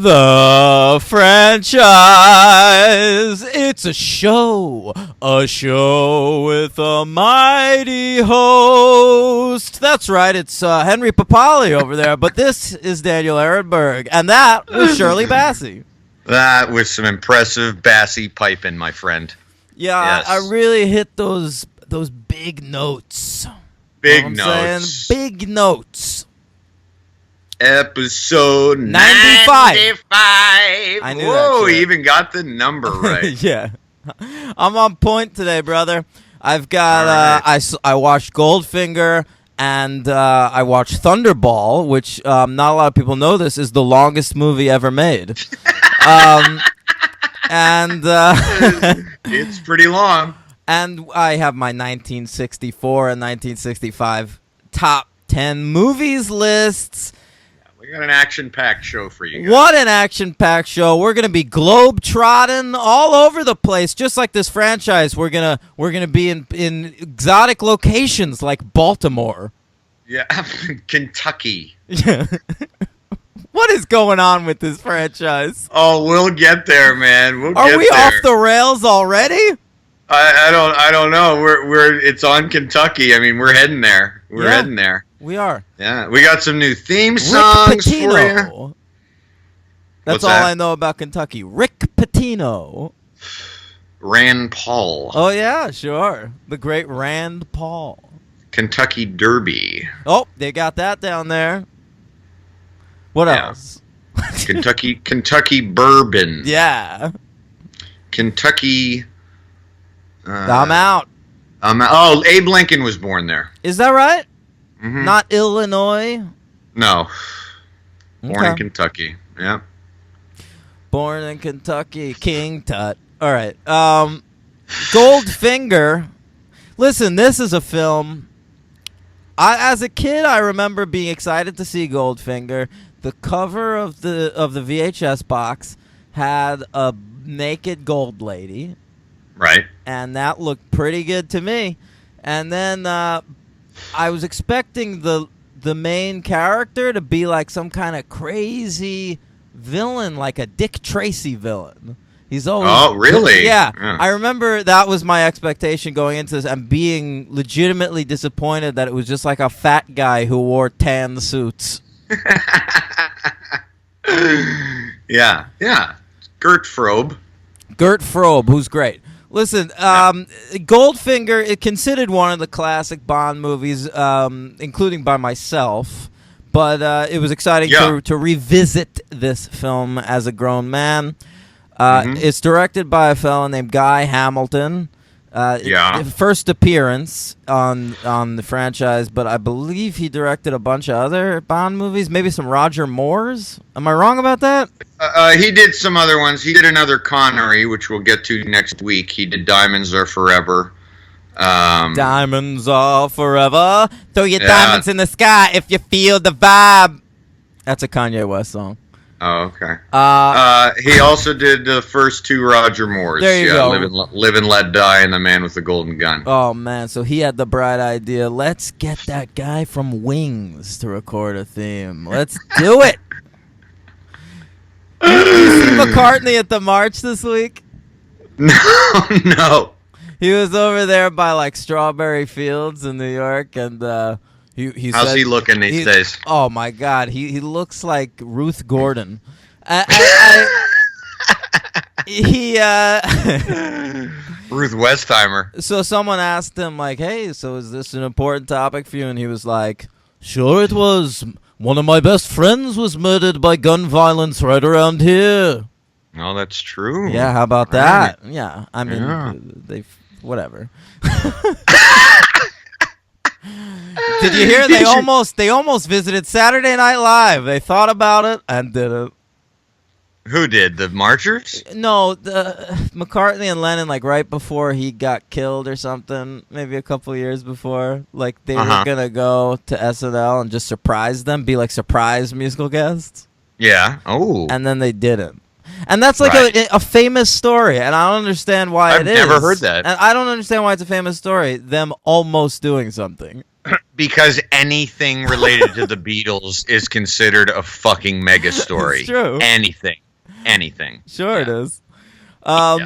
The franchise. It's a show with a mighty host. That's right, it's Henry Papali over there, but this is Daniel Ehrenberg, and that was Shirley Bassey. That was some impressive bassy piping, my friend. Yeah, yes. I really hit those big notes. Big notes. Saying? Big notes. Episode 95. I knew Whoa, he even got the number right. Yeah. I'm on point today, brother. I've got, right. I watched Goldfinger, and I watched Thunderball, which not a lot of people know this, is the longest movie ever made. And it's pretty long. And I have my 1964 and 1965 top 10 movies lists. We got an action-packed show for you guys. What an action-packed show. We're going to be globe-trotting all over the place, just like this franchise. We're going to be in exotic locations like Baltimore. Yeah, Kentucky. Yeah. What is going on with this franchise? Oh, we'll get there, man. Are we off the rails already? I don't know. We're it's on Kentucky. I mean, we're heading there. We're heading there. We are. Yeah, we got some new theme songs for you. That's all I know about Kentucky. Rick Pitino. Rand Paul. Oh, yeah, sure. The great Rand Paul. Kentucky Derby. Oh, they got that down there. What else? Kentucky Bourbon. Yeah. Kentucky. I'm out. Oh, Abe Lincoln was born there. Is that right? Mm-hmm. Not Illinois? No. Born in Kentucky. Yeah. Born in Kentucky. King Tut. All right. Goldfinger. Listen, this is a film. As a kid, I remember being excited to see Goldfinger. The cover of the VHS box had a naked gold lady. Right. And that looked pretty good to me. And then I was expecting the main character to be like some kind of crazy villain, like a Dick Tracy villain. He's always... Oh, really? Yeah. I remember that was my expectation going into this, and being legitimately disappointed that it was just like a fat guy who wore tan suits. Yeah. Gert Frobe, who's great. Listen, Goldfinger is considered one of the classic Bond movies, including by myself. But it was exciting to revisit this film as a grown man. It's directed by a fellow named Guy Hamilton. First appearance on the franchise, but I believe he directed a bunch of other Bond movies, maybe some Roger Moore's. Am I wrong about that? He did some other ones. He did another Connery, which we'll get to next week. He did Diamonds Are Forever. Diamonds are forever. Throw your diamonds in the sky if you feel the vibe. That's a Kanye West song. Oh, okay. He also did the first two Roger Moores. There you go. Live and Let Die and The Man with the Golden Gun. Oh, man. So he had the bright idea. Let's get that guy from Wings to record a theme. Let's do it. You see McCartney at the March this week? No. He was over there by, like, Strawberry Fields in New York, and... How's he looking these days? Oh my God, he looks like Ruth Gordon. Ruth Westheimer. So someone asked him like, "Hey, so is this an important topic for you?" And he was like, "Sure, it was. One of my best friends was murdered by gun violence right around here." Oh, that's true. Yeah, how about that? Yeah, I mean, they whatever. Did you hear? They almost visited Saturday Night Live. They thought about it and didn't. Who did? The Marchers? No, McCartney and Lennon, like right before he got killed or something, maybe a couple of years before. Like they were gonna go to SNL and just surprise them, be like surprise musical guests. Yeah. Oh. And then they didn't. And that's like a famous story, and I don't understand why I've never heard that. And I don't understand why it's a famous story, them almost doing something. Because anything related to the Beatles is considered a fucking mega story. It's true. Anything. Sure it is. All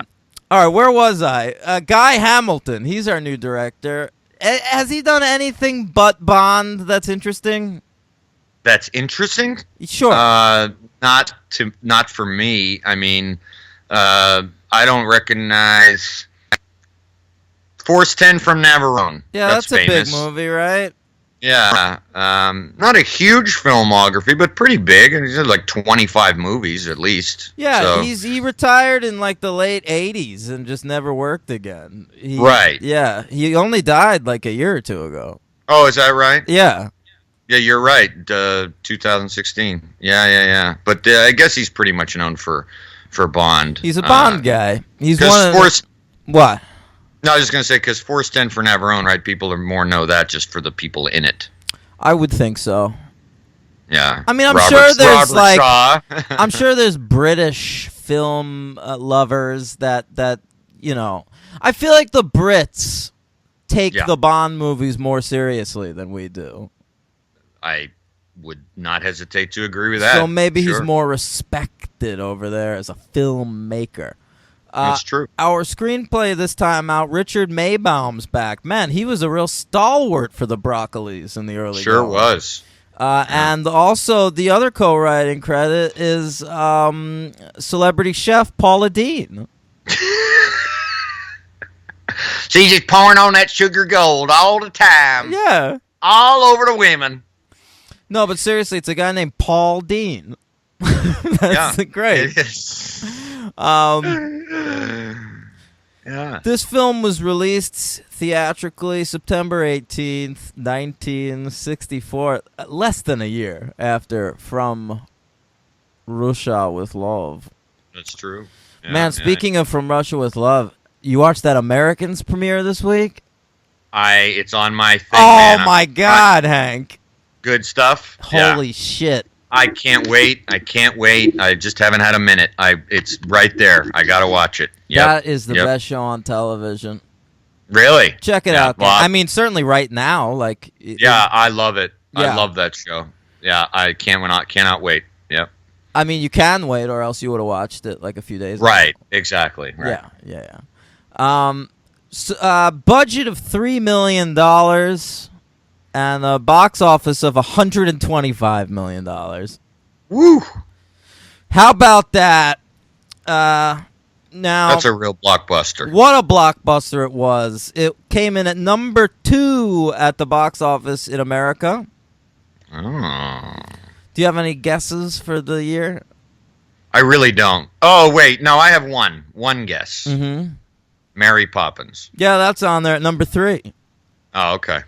right, where was I? Guy Hamilton. He's our new director. Has he done anything but Bond that's interesting? That's interesting? Sure. Not for me. I mean, I don't recognize Force 10 from Navarone. Yeah, that's a big movie, right? Yeah. Not a huge filmography, but pretty big. And he's had like 25 movies at least. Yeah, so. he retired in like the late 80s and just never worked again. Right. Yeah, he only died like a year or two ago. Oh, is that right? Yeah. Yeah, you're right. 2016. Yeah. But I guess he's pretty much known for Bond. He's a Bond guy. He's one of what? No, I was just going to say, because Force 10 for Navarone, right? People are more know that just for the people in it. I would think so. Yeah. I mean, I'm sure there's I'm sure there's British film lovers that you know. I feel like the Brits take the Bond movies more seriously than we do. I would not hesitate to agree with that. So maybe he's more respected over there as a filmmaker. That's true. Our screenplay this time out, Richard Maybaum's back. Man, he was a real stalwart for the Broccolis in the early Sure going. was. And also the other co-writing credit is celebrity chef Paula Deen. She's just pouring on that sugar gold all the time. Yeah. All over the women. No, but seriously, it's a guy named Paul Deen. That's great. It is. This film was released theatrically September 18th, 1964, less than a year after From Russia with Love. That's true. Yeah, Man, speaking of From Russia with Love, you watched that Americans premiere this week? It's on my thing, Oh, my God, Hank. Good stuff. Holy shit. I can't wait. I just haven't had a minute. It's right there. I got to watch it. Yep. That is the best show on television. Really? Check it out. Well, I mean, certainly right now. I love it. Yeah. I love that show. Yeah, I cannot wait. Yep. I mean, you can wait, or else you would have watched it like a few days ago. Right. Exactly. Right. Yeah. Budget of $3 million and a box office of $125 million. Woo! How about that? Now, that's a real blockbuster. What a blockbuster it was. It came in at number 2 at the box office in America. Oh. Do you have any guesses for the year? I really don't. Oh, wait. No, I have one. One guess. Mm-hmm. Mary Poppins. Yeah, that's on there at number 3. Oh, okay.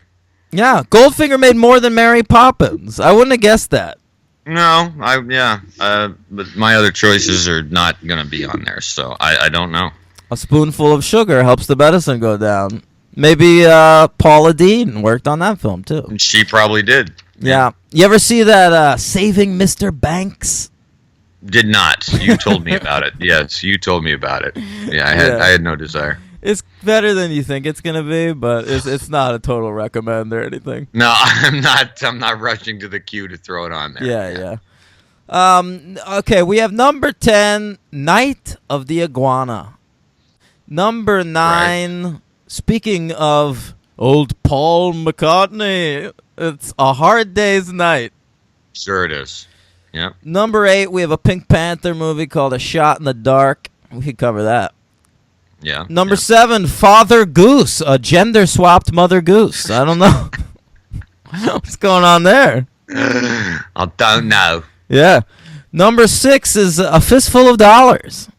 Yeah, Goldfinger made more than Mary Poppins. I wouldn't have guessed that. No, but my other choices are not going to be on there, so I don't know. A spoonful of sugar helps the medicine go down. Maybe Paula Deen worked on that film, too. She probably did. Yeah. You ever see that Saving Mr. Banks? Did not. You told me about it. Yes, you told me about it. Yeah, I had no desire. It's better than you think it's gonna be, but it's not a total recommend or anything. No, I'm not rushing to the queue to throw it on there. Yeah. Okay, we have number 10, Night of the Iguana. Number 9, right. Speaking of old Paul McCartney, it's A Hard Day's Night. Sure it is. Yeah. Number 8, we have a Pink Panther movie called A Shot in the Dark. We could cover that. Yeah. Number 7, Father Goose, a gender-swapped Mother Goose. I don't know. What's going on there? I don't know. Yeah. Number 6 is A Fistful of Dollars.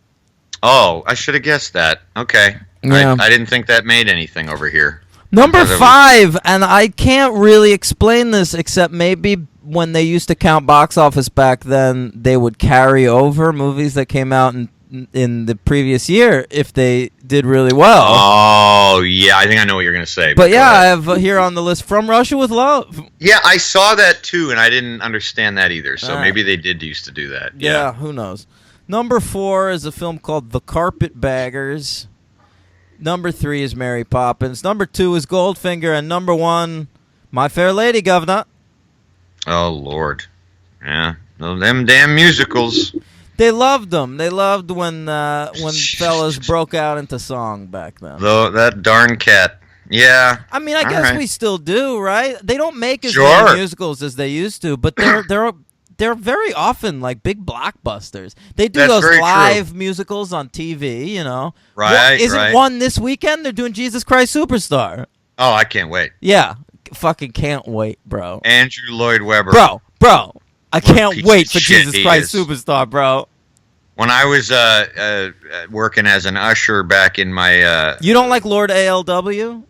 Oh, I should have guessed that. Okay. Yeah. I didn't think that made anything over here. Number 5, and I can't really explain this except maybe when they used to count box office back then, they would carry over movies that came out in the previous year if they did really well. Oh, yeah. I think I know what you're going to say. But yeah, I have here on the list From Russia with Love. Yeah, I saw that too, and I didn't understand that either. So maybe they did used to do that. Yeah, who knows. Number 4 is a film called The Carpetbaggers. Number 3 is Mary Poppins. Number 2 is Goldfinger. And number 1, My Fair Lady, governor. Oh, Lord. Yeah. Them damn musicals. They loved them. They loved when fellas broke out into song back then. Though that darn cat. Yeah. I mean, I guess we still do, right? They don't make as Sure. many musicals as they used to, but they're very often like big blockbusters. They do That's those very live true. musicals on TV, you know. Right, Isn't one this weekend? They're doing Jesus Christ Superstar. Oh, I can't wait. Yeah. Fucking can't wait, bro. Andrew Lloyd Webber. Bro. I can't wait for shit Jesus Christ Superstar, bro. When I was working as an usher back in my... You don't like Lord ALW?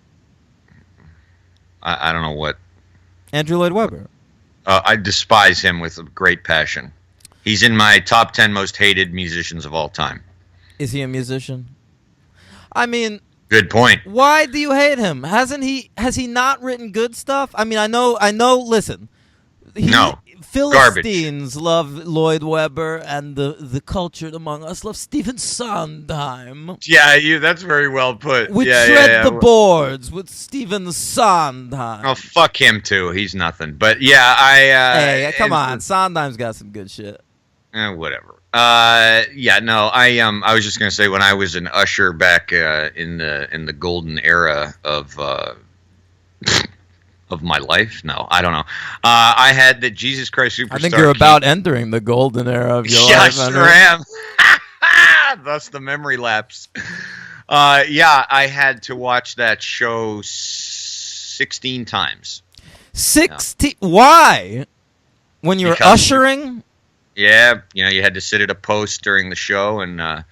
I don't know what... Andrew Lloyd Webber. I despise him with a great passion. He's in my top 10 most hated musicians of all time. Is he a musician? I mean... Good point. Why do you hate him? Has he not written good stuff? I mean, I know, listen. No. Philistines love Lloyd Webber, and the cultured among us love Stephen Sondheim. Yeah, that's very well put. We tread the boards with Stephen Sondheim. Oh, fuck him too. He's nothing. But yeah, hey, come on. Sondheim's got some good shit. Whatever. I was just gonna say when I was an usher back in the golden era of my life. No, I don't know. I had the Jesus Christ Superstar. I think you're about entering the golden era of your life. I sure am. Thus the memory lapse. I had to watch that show 16 times. 16? Yeah. Why? When you were ushering? Yeah, you had to sit at a post during the show, and I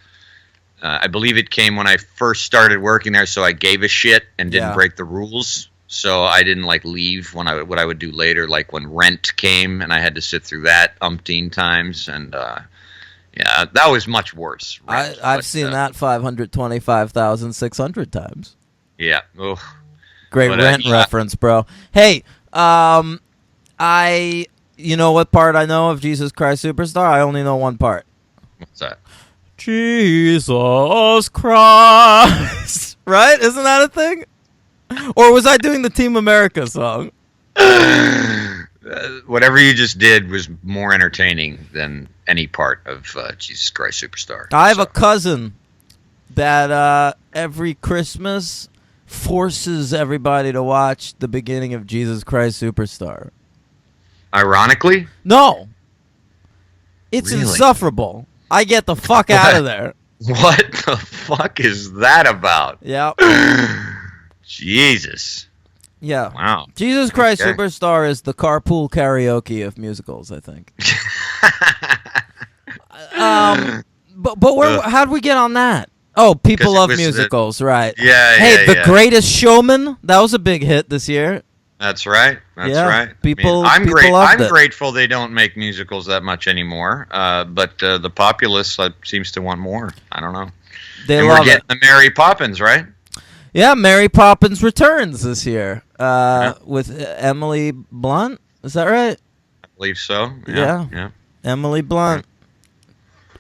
believe it came when I first started working there, so I gave a shit and didn't break the rules. So I didn't leave what I would do later, like when Rent came and I had to sit through that umpteen times, and that was much worse. I've seen that 525,600 times. Yeah. Great Rent reference, bro. Hey, you know what part I know of Jesus Christ Superstar? I only know one part. What's that? Jesus Christ. Right? Isn't that a thing? Or was I doing the Team America song? Whatever you just did was more entertaining than any part of Jesus Christ Superstar. I have a cousin that every Christmas forces everybody to watch the beginning of Jesus Christ Superstar. Ironically? No. It's really? Insufferable. I get the fuck out of there. What the fuck is that about? Yeah. Jesus. Yeah. Wow. Jesus Christ Superstar is the carpool karaoke of musicals, I think. But how'd we get on that? Oh, people love musicals, right? Yeah. Hey, The Greatest Showman, that was a big hit this year. That's right. That's right. I'm grateful they don't make musicals that much anymore. But the populace seems to want more. I don't know. We're getting the Mary Poppins, right? Yeah, Mary Poppins Returns this year with Emily Blunt. Is that right? I believe so. Yeah. Emily Blunt.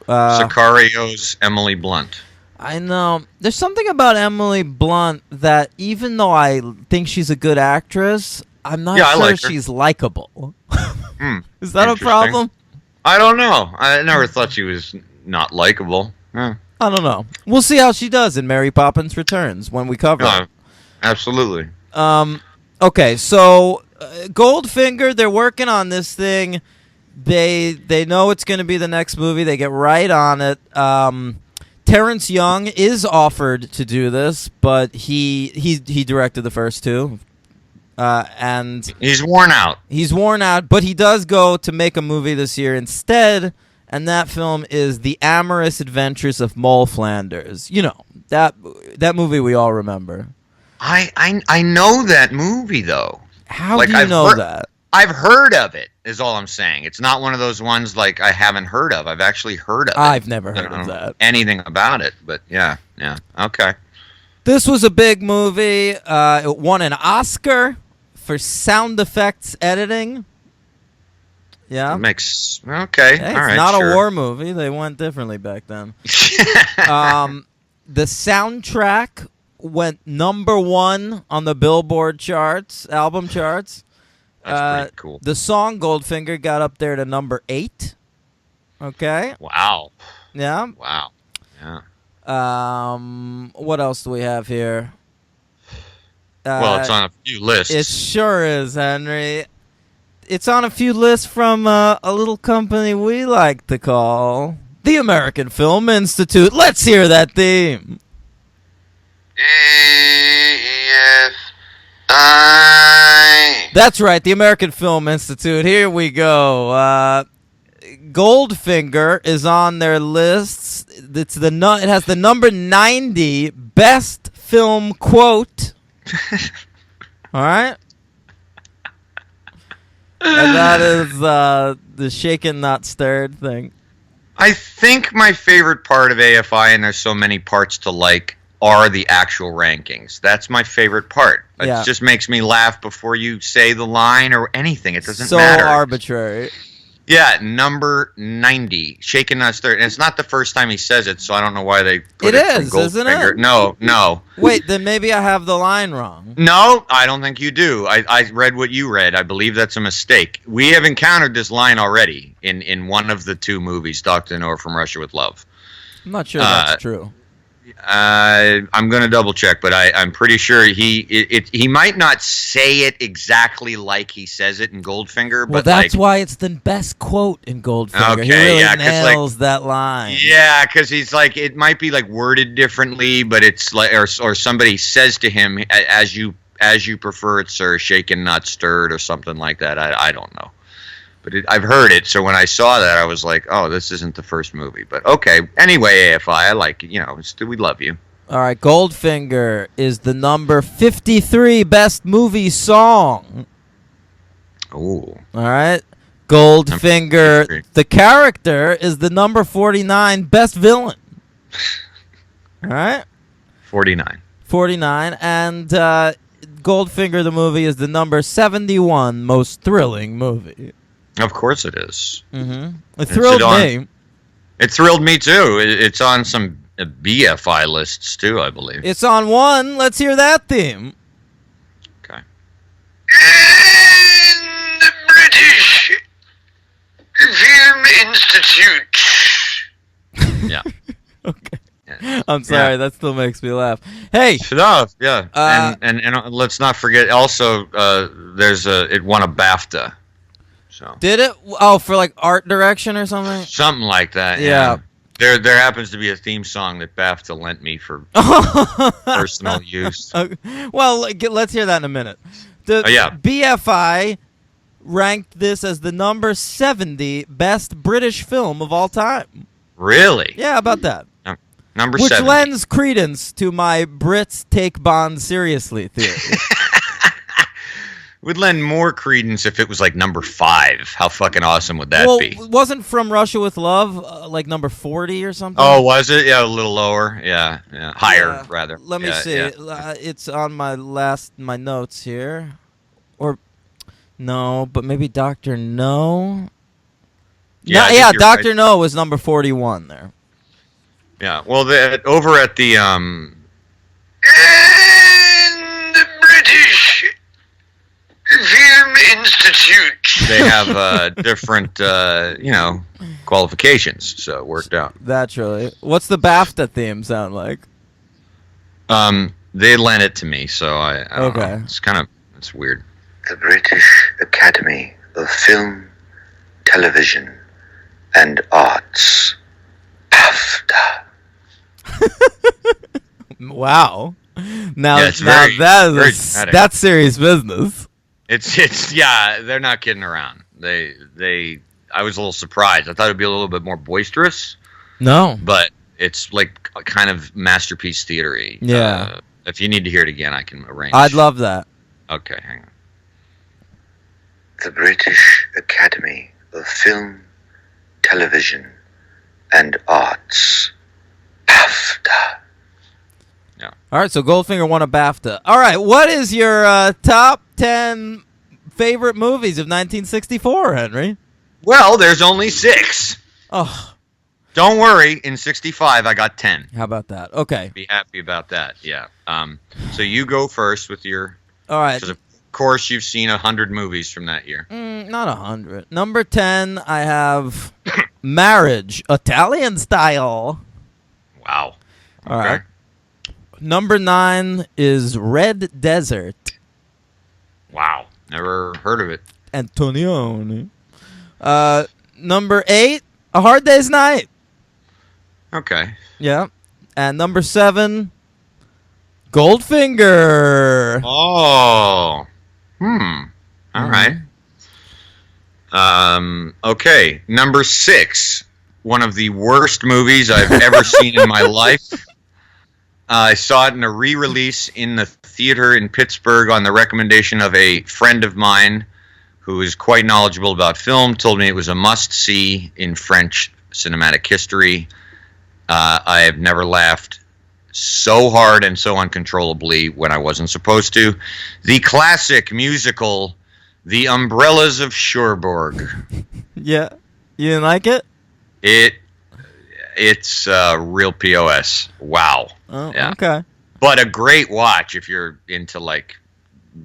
Sicario's Emily Blunt. I know. There's something about Emily Blunt that even though I think she's a good actress, I'm not sure she's likable. Is that a problem? I don't know. I never thought she was not likable. I don't know. We'll see how she does in Mary Poppins Returns when we cover it. Absolutely. Okay, so Goldfinger, they're working on this thing. They know it's going to be the next movie. They get right on it. Terrence Young is offered to do this, but he directed the first two. And he's worn out. He's worn out, but he does go to make a movie this year instead. And that film is The Amorous Adventures of Mole Flanders. You know, that movie we all remember. I know that movie, though. How do you know that? I've heard of it, is all I'm saying. It's not one of those ones like I haven't heard of. I've actually heard of it. I've never heard of that. Anything about it, but yeah. Okay. This was a big movie. It won an Oscar for sound effects editing. Yeah. It makes okay. Hey, all right. It's not sure. a war movie. They went differently back then. The soundtrack went #1 on the Billboard charts, album charts. That's pretty cool. The song Goldfinger got up there to #8. Okay. Wow. Yeah. Wow. Yeah. What else do we have here? Well, it's on a few lists. It sure is, Henry. It's on a few lists from a little company we like to call the American Film Institute. Let's hear that theme. AFI. That's right, the American Film Institute. Here we go. Goldfinger is on their lists. It has the number 90 best film quote. All right. And that is the shaken not stirred thing. I think my favorite part of AFI, and there's so many parts to like, are the actual rankings. That's my favorite part. It just makes me laugh before you say the line or anything. It doesn't matter. So arbitrary. Yeah, number 90, shaken not stirred. And it's not the first time he says it, so I don't know why they put it from Goldfinger. Isn't it? No. Wait, then maybe I have the line wrong. No, I don't think you do. I read what you read. I believe that's a mistake. We have encountered this line already in one of the two movies, Dr. No from Russia with Love. I'm not sure that's true. I'm going to double check, but I'm pretty sure he might not say it exactly like he says it in Goldfinger. Well, but that's why it's the best quote in Goldfinger. Okay, he really yeah, nails that line. Yeah, because he's like, it might be like worded differently, but it's like, or somebody says to him, as you prefer it, sir, shaken not stirred, or something like that. I don't know. But I've heard it, so when I saw that, I was like, "Oh, this isn't the first movie." But okay. Anyway, AFI, I like it. We love you. All right, Goldfinger is the number 53 best movie song. Ooh. All right, Goldfinger, the character, is the number 49 best villain. All right. 49. 49, and Goldfinger, the movie, is the number 71 most thrilling movie. Of course it is. Mm-hmm. It thrilled me. It thrilled me too. It's on some BFI lists too, I believe. It's on one. Let's hear that theme. Okay. And the British Film Institute. Yeah. Okay. I'm sorry, that still makes me laugh. Hey, yeah, and let's not forget. Also, it won a BAFTA. So did it? Oh, for like art direction or something? Something like that. Yeah. There happens to be a theme song that BAFTA lent me for personal use. Well, let's hear that in a minute. The BFI ranked this as the number 70 best British film of all time. Really? Yeah, about that. Number Which 70. lends credence to my Brits take Bond seriously theory. Would lend more credence if it was like number 5. How fucking awesome would that be? Wasn't From Russia with Love like number 40 or something? Oh, was it? Yeah, a little lower. Yeah. Higher, rather. Let me see. Yeah. It's on my notes here. Or, no, but maybe Dr. No? Yeah, Dr. No was number 41 there. Yeah, well, over at the And the British Film Institute. They have different, qualifications, so it worked out. Naturally. What's the BAFTA theme sound like? They lent it to me, so I don't know. It's weird. The British Academy of Film, Television, and Arts. BAFTA. Wow. Now that's serious business. It's they're not kidding around. I was a little surprised. I thought it'd be a little bit more boisterous. No. But it's like kind of masterpiece theatery. Yeah. If you need to hear it again, I can arrange. I'd love that. Okay, hang on. The British Academy of Film, Television, and Arts. BAFTA. Yeah. All right, so Goldfinger won a BAFTA. All right, what is your top 10 favorite movies of 1964, Henry? Well, there's only 6. Oh. don't worry. In 65, I got 10. How about that? Okay. Be happy about that. Yeah. So you go first with your. All right. Because of course you've seen 100 movies from that year. Not 100. Number 10, I have Marriage, Italian Style. Wow. Okay. All right. Number 9 is Red Desert. Wow. Never heard of it. Antonioni. Number 8, A Hard Day's Night. Okay. Yeah. And number 7, Goldfinger. Oh. All right. Okay. Number 6, one of the worst movies I've ever seen in my life. I saw it in a re-release in the theater in Pittsburgh on the recommendation of a friend of mine who is quite knowledgeable about film, told me it was a must-see in French cinematic history. I have never laughed so hard and so uncontrollably when I wasn't supposed to. The classic musical, The Umbrellas of Cherbourg. Yeah. You didn't like it? It's real POS. Wow. Oh, yeah. Okay. But a great watch if you're into like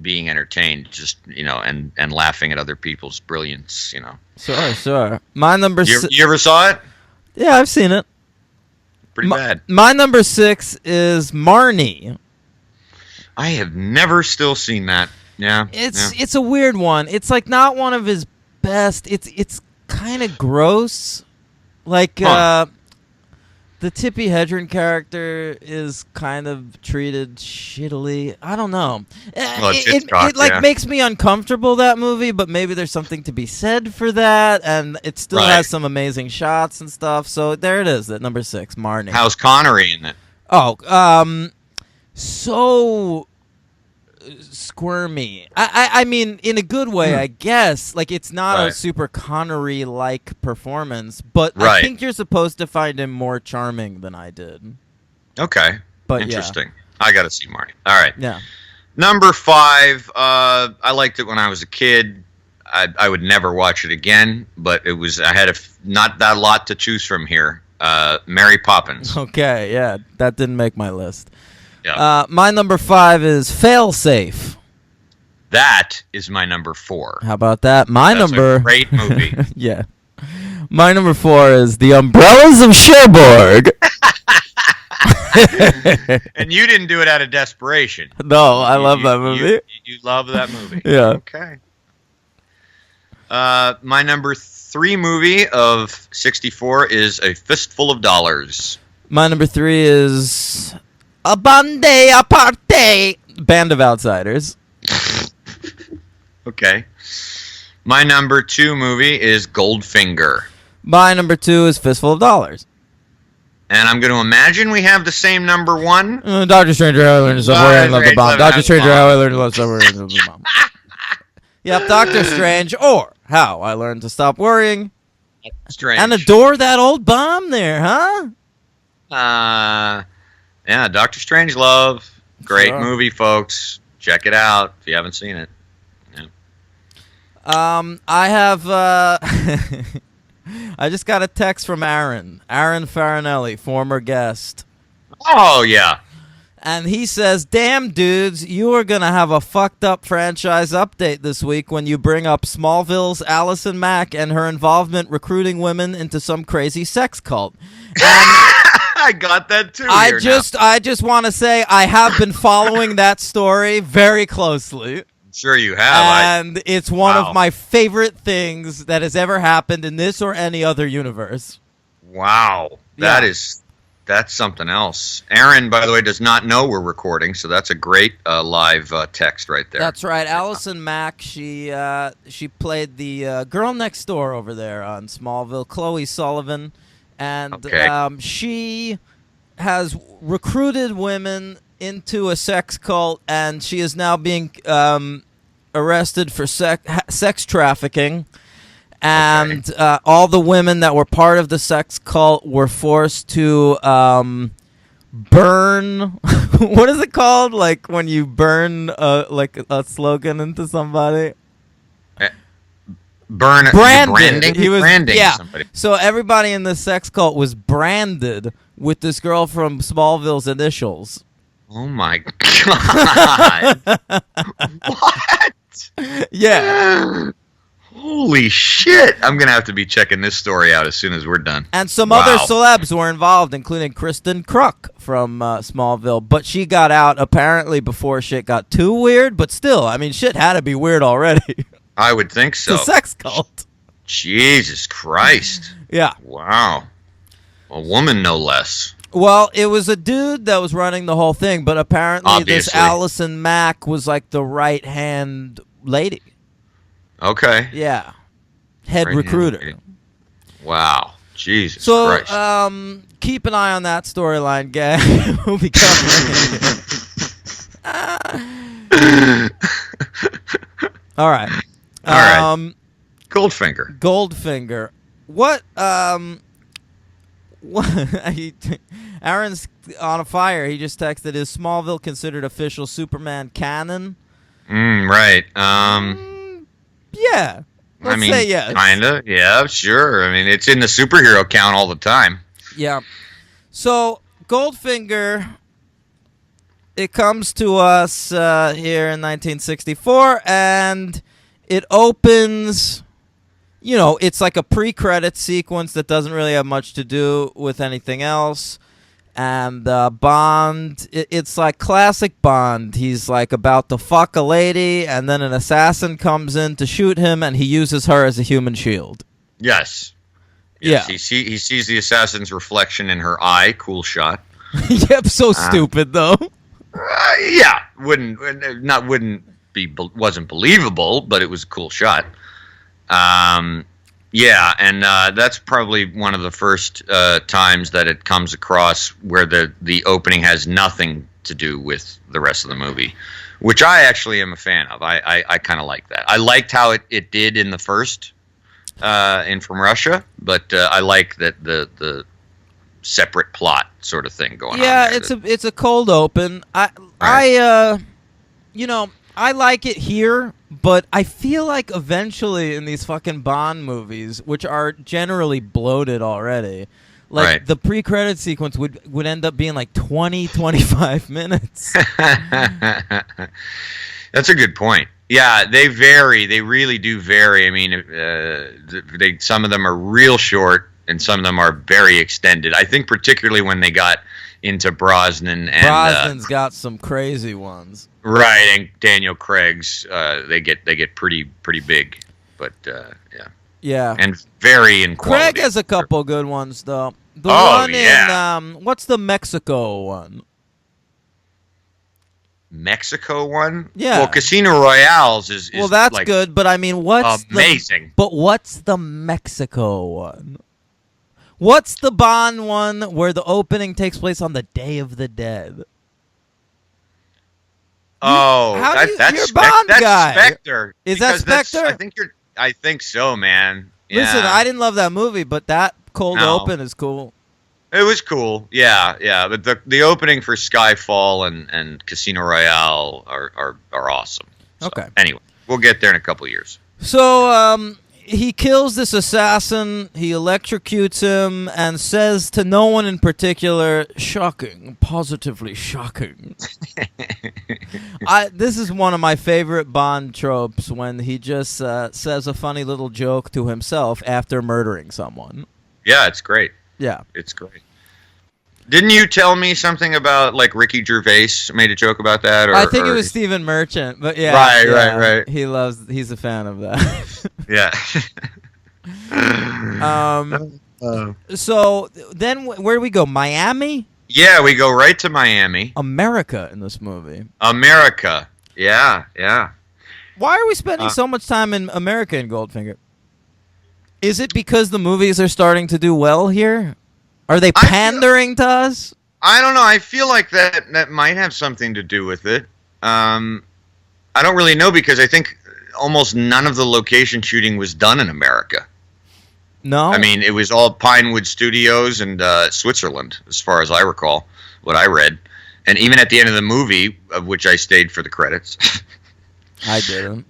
being entertained, just and laughing at other people's brilliance. Sure. My number. You ever saw it? Yeah, I've seen it. Pretty bad. My number 6 is Marnie. I have never still seen that. Yeah. It's a weird one. It's like not one of his best. It's kind of gross. Like the Tippi Hedren character is kind of treated shittily. I don't know. It makes me uncomfortable, that movie, but maybe there's something to be said for that, and it still has some amazing shots and stuff. So there it is, at number 6, Marnie. How's Connery in it? Oh, so squirmy. I mean, in a good way, I guess. Like, it's not a super Connery-like performance, but I think you're supposed to find him more charming than I did. Okay. But interesting. Yeah. I got to see Marty. All right. Yeah. Number 5, I liked it when I was a kid. I would never watch it again, but I had not that lot to choose from here. Mary Poppins. Okay, yeah. That didn't make my list. Yeah. My number 5 is Failsafe. That is my number 4. How about that? That's a great movie. Yeah. My number 4 is The Umbrellas of Cherbourg. And you didn't do it out of desperation. No, I love that movie. You love that movie. Yeah. Okay. My number 3 movie of 64 is A Fistful of Dollars. My number 3 is A Bande Aparte, Band of Outsiders. Okay. My number 2 movie is Goldfinger. My number 2 is Fistful of Dollars. And I'm going to imagine we have the same number 1. Dr. Stranger, How I Learned to Stop Worrying and Love the Bomb. Dr. Stranger, How I Learned to Stop Worrying and Love the Bomb. Yep, Dr. Strange, or How I Learned to Stop Worrying Strange. and Adore That Old Bomb there, huh? Yeah, Doctor Strangelove. Great movie, folks. Check it out if you haven't seen it. Yeah. I have I just got a text from Aaron Farinelli, former guest. Oh, yeah. And he says, "Damn, dudes, you are going to have a fucked up franchise update this week when you bring up Smallville's Allison Mack and her involvement recruiting women into some crazy sex cult." And I got that, too. I just want to say I have been following that story very closely. Sure you have. And it's one of my favorite things that has ever happened in this or any other universe. Wow. That's something else. Aaron, by the way, does not know we're recording, so that's a great live text right there. That's right. Allison Mack, she played the girl next door over there on Smallville, Chloe Sullivan, and she has recruited women into a sex cult, and she is now being arrested for sex trafficking. And all the women that were part of the sex cult were forced to burn. What is it called? Like when you burn like a slogan into somebody? branded. He was branding somebody. So everybody in the sex cult was branded with this girl from Smallville's initials. Oh my God! What? Yeah. Holy shit! I'm gonna have to be checking this story out as soon as we're done. And some other celebs were involved, including Kristen Kruk from Smallville, but she got out apparently before shit got too weird. But still, I mean, shit had to be weird already. I would think so. It's a sex cult. Jesus Christ! Yeah. Wow. A woman, no less. Well, it was a dude that was running the whole thing, but apparently Obviously. this Allison Mack was like the right-hand lady. Okay. Yeah. Head recruiter. Wow. Jesus Christ. So, keep an eye on that storyline, gang. We'll be coming. All right. All right. Goldfinger. What, Aaron's on a fire. He just texted, is Smallville considered official Superman canon? Right. Yeah. Let's say yes. Kinda. Yeah, sure. I mean, it's in the superhero count all the time. Yeah. So, Goldfinger, it comes to us here in 1964, and it opens, you know, it's like a pre-credit sequence that doesn't really have much to do with anything else. And Bond, it's like classic Bond. He's like about to fuck a lady, and then an assassin comes in to shoot him, and he uses her as a human shield. Yes. Yeah. He sees the assassin's reflection in her eye. Cool shot. Yep. So stupid though. Yeah. Wasn't believable, but it was a cool shot. Yeah, and that's probably one of the first times that it comes across where the opening has nothing to do with the rest of the movie, which I actually am a fan of. I kind of like that. I liked how it did in the first in From Russia, but I like that the separate plot sort of thing going on. Yeah, it's a cold open. I like it here, but I feel like eventually in these fucking Bond movies, which are generally bloated already, like the pre-credit sequence would end up being like 20-25 minutes. That's a good point. Yeah, they vary. They really do vary. I mean, some of them are real short, and some of them are very extended. I think particularly when they got into Brosnan, and Brosnan's got some crazy ones. Right, and Daniel Craig's they get pretty big, but yeah, and vary in quality. Craig has a couple good ones though. The one in what's the Mexico one? Mexico one? Yeah. Well, Casino Royale's is well, that's like good, but I mean, what's amazing? What's the Mexico one? What's the Bond one where the opening takes place on the Day of the Dead? Oh, that's Spectre. Is that Spectre? I think so, man. Yeah. Listen, I didn't love that movie, but that cold open is cool. It was cool, yeah. But the opening for Skyfall and Casino Royale are awesome. So, okay. Anyway, we'll get there in a couple of years. So, he kills this assassin, he electrocutes him, and says to no one in particular, shocking, positively shocking. This is one of my favorite Bond tropes, when he just says a funny little joke to himself after murdering someone. Yeah, it's great. Yeah. It's great. Didn't you tell me something about, like, Ricky Gervais made a joke about that? I think it was Stephen Merchant, but yeah. Right. He's a fan of that. Yeah. So then where do we go? Miami? Yeah, we go right to Miami. America in this movie. America. Yeah. Why are we spending so much time in America in Goldfinger? Is it because the movies are starting to do well here? Are they pandering to us? I don't know. I feel like that might have something to do with it. I don't really know, because I think almost none of the location shooting was done in America. No? I mean, it was all Pinewood Studios and Switzerland, as far as I recall, what I read. And even at the end of the movie, of which I stayed for the credits. I didn't.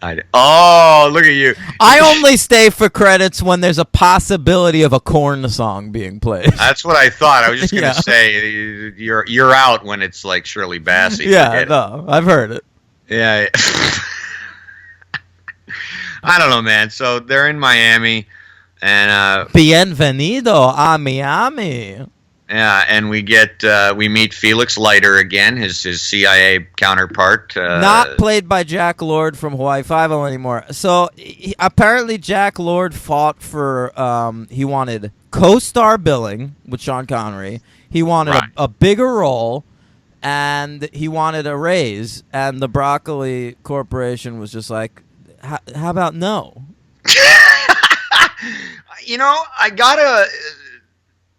Oh, look at you! I only stay for credits when there's a possibility of a Korn song being played. That's what I thought. I was just gonna say you're out when it's like Shirley Bassey. Yeah, no, I've heard it. Yeah. I don't know, man. So they're in Miami, and Bienvenido a Miami. Yeah, and we meet Felix Leiter again, his CIA counterpart. Not played by Jack Lord from Hawaii Five-O anymore. So apparently Jack Lord fought for, he wanted co-star billing with Sean Connery. He wanted a bigger role, and he wanted a raise. And the Broccoli Corporation was just like, how about no? I gotta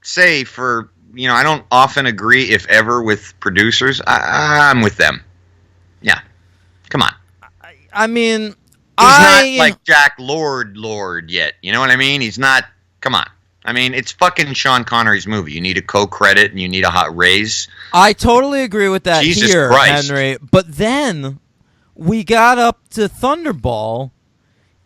say I don't often agree, if ever, with producers. I'm with them. Yeah. Come on. I mean, he's not like Jack Lord yet. You know what I mean? He's not. Come on. I mean, it's fucking Sean Connery's movie. You need a co-credit and you need a hot raise. I totally agree with that. Jesus here, Christ. Henry. But then we got up to Thunderball,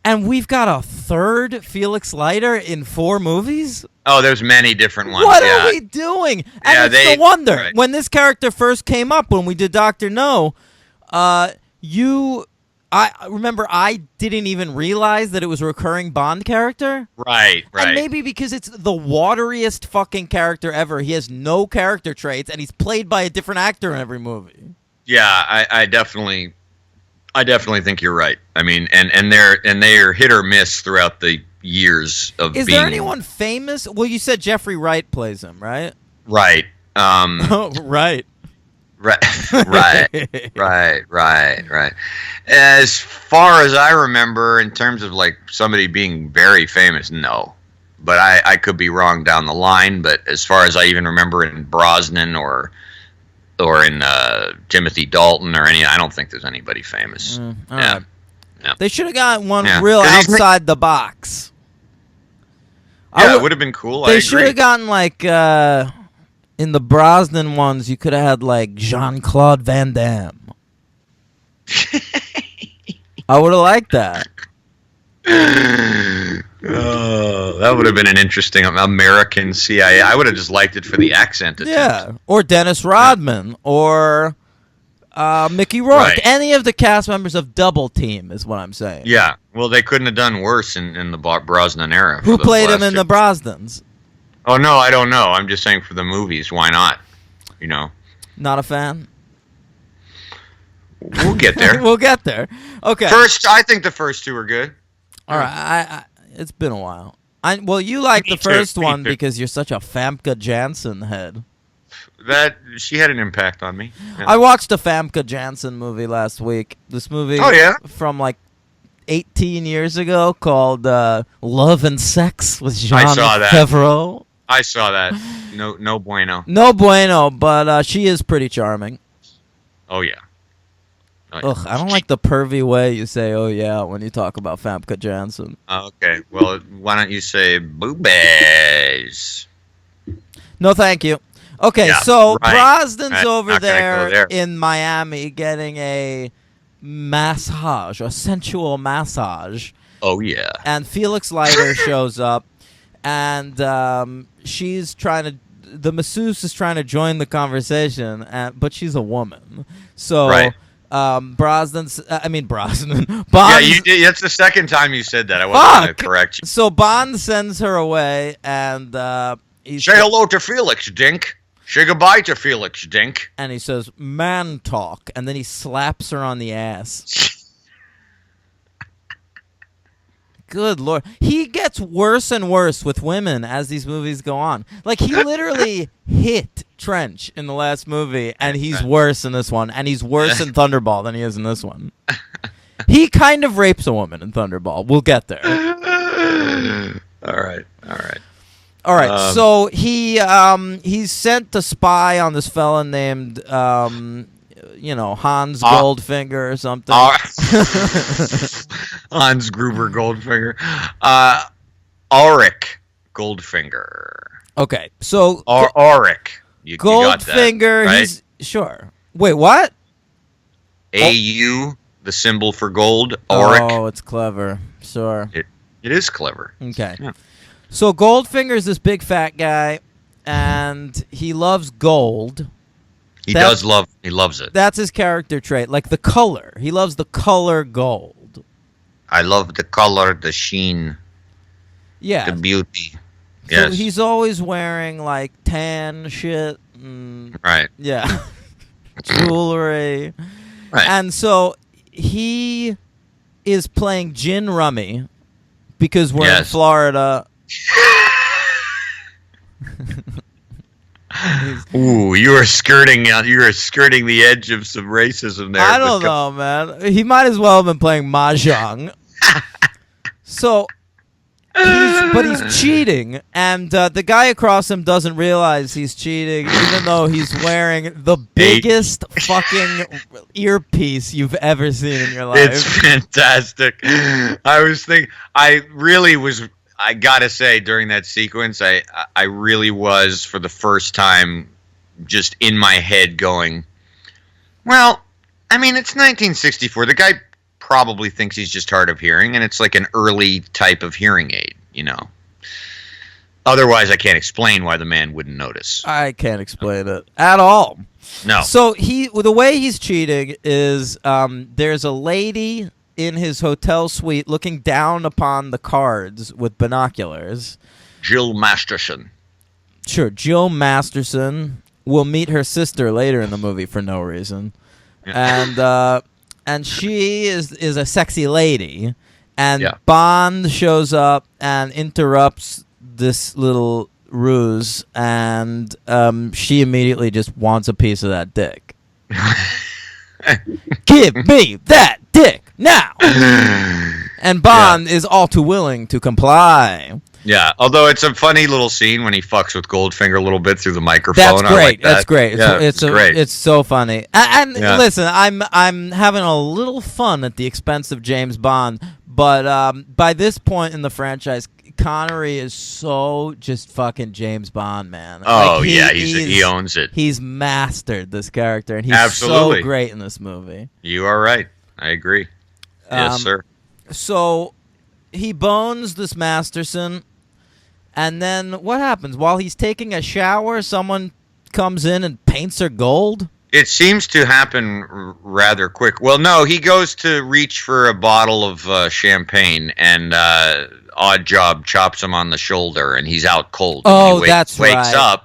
and we've got a third Felix Leiter in 4 movies? Oh, there's many different ones. What are we doing? And it's no wonder. Right. When this character first came up, when we did Dr. No, I remember I didn't even realize that it was a recurring Bond character. Right. And maybe because it's the wateriest fucking character ever. He has no character traits, and he's played by a different actor in every movie. Yeah, I definitely think you're right. I mean, and they're hit or miss throughout the years of being. Is there anyone famous? Well, you said Jeffrey Wright plays him, right? Right. Oh, right. Right. As far as I remember, in terms of like somebody being very famous, no. But I could be wrong down the line. But as far as I even remember in Brosnan or in Timothy Dalton or I don't think there's anybody famous. Right. Yeah. They should have gotten one real outside the box. Yeah, it would have been cool. They should have gotten like in the Brosnan ones, you could have had like Jean-Claude Van Damme. I would have liked that. Oh, that would have been an interesting American CIA. I would have just liked it for the accent attempt. Yeah, or Dennis Rodman, or Mickey Rourke. Right. Any of the cast members of Double Team is what I'm saying. Yeah, well, they couldn't have done worse in the Brosnan era. Who played him in the Brosnans? Oh, no, I don't know. I'm just saying for the movies. Why not? Not a fan? We'll get there. We'll get there. Okay. I think the first 2 are good. All right. It's been a while. You like the first one because you're such a Famke Janssen head. That she had an impact on me. Yeah. I watched a Famke Janssen movie last week. This movie from like 18 years ago called Love and Sex with Jean Favreau. I saw that. No bueno. No bueno, but she is pretty charming. Oh, yeah. Ugh, I don't like the pervy way you say "oh yeah" when you talk about Famke Janssen. Okay, well, why don't you say boobies? No, thank you. Okay, so Brosnan's over there in Miami getting a massage, a sensual massage. Oh, yeah. And Felix Leiter shows up, and the masseuse is trying to join the conversation, but she's a woman. So Brosnan. Bond, yeah, that's the second time you said that. I wasn't going to correct you. So Bond sends her away, and say hello to Felix, Dink. Say goodbye to Felix, Dink. And he says, "Man talk," and then he slaps her on the ass. Good Lord. He gets worse and worse with women as these movies go on. Like, he literally hit Trench in the last movie, and he's worse in this one. And he's worse in Thunderball than he is in this one. He kind of rapes a woman in Thunderball. We'll get there. All right. So he's sent to spy on this fella named Hans Goldfinger or something. Hans Gruber Goldfinger. Auric Goldfinger. Okay, so Auric. You Goldfinger. Got that, right? He's sure. Wait, what? AU the symbol for gold, auric. Oh, it's clever. Sure. It is clever. Okay. Yeah. So Goldfinger is this big fat guy, and he loves gold. He loves it. That's his character trait, like the color. He loves the color gold. I love the color, the sheen, Yeah. the beauty. So Yes. he's always wearing like tan shit. Right. Yeah. Jewelry. Right. And so he is playing gin rummy because we're in Florida. Ooh, you are skirting the edge of some racism there. I don't know, man. He might as well have been playing mahjong. So, he's cheating, and the guy across him doesn't realize he's cheating, even though he's wearing the biggest fucking earpiece you've ever seen in your life. It's fantastic. I gotta say, during that sequence, I really was, for the first time, just in my head going, well, I mean, it's 1964. The guy probably thinks he's just hard of hearing, and it's like an early type of hearing aid, you know. Otherwise, I can't explain why the man wouldn't notice. I can't explain it at all. No. So the way he's cheating is there's a lady in his hotel suite looking down upon the cards with binoculars. Jill Masterson. Sure, Jill Masterson. We'll meet her sister later in the movie for no reason. Yeah. And she is a sexy lady. And Bond shows up and interrupts this little ruse, and she immediately just wants a piece of that dick. Give me that dick now! And Bond is all too willing to comply. Yeah, although it's a funny little scene when he fucks with Goldfinger a little bit through the microphone. That's great. Like that. That's great. It's great. It's so funny. And listen, I'm having a little fun at the expense of James Bond, but by this point in the franchise, Connery is so just fucking James Bond, man. Oh, like he owns it. He's mastered this character, and he's so great in this movie. You are right. I agree. Yes, sir. So he bones this Masterson, and then what happens? While he's taking a shower, someone comes in and paints her gold? It seems to happen rather quick. Well, no, he goes to reach for a bottle of champagne, and Odd Job chops him on the shoulder, and he's out cold. Oh, that's right.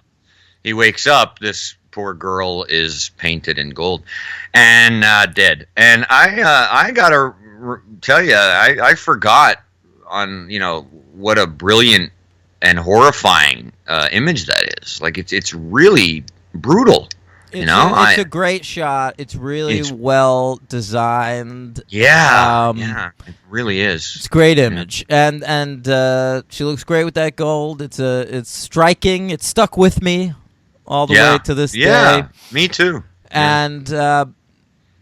He wakes up. This poor girl is painted in gold and dead. And I gotta tell you, I forgot on what a brilliant and horrifying image that is. Like it's really brutal. It's a great shot. It's really well designed. Yeah, it really is. It's a great image, and she looks great with that gold. It's striking. It stuck with me all the way to this day. Yeah, me too. And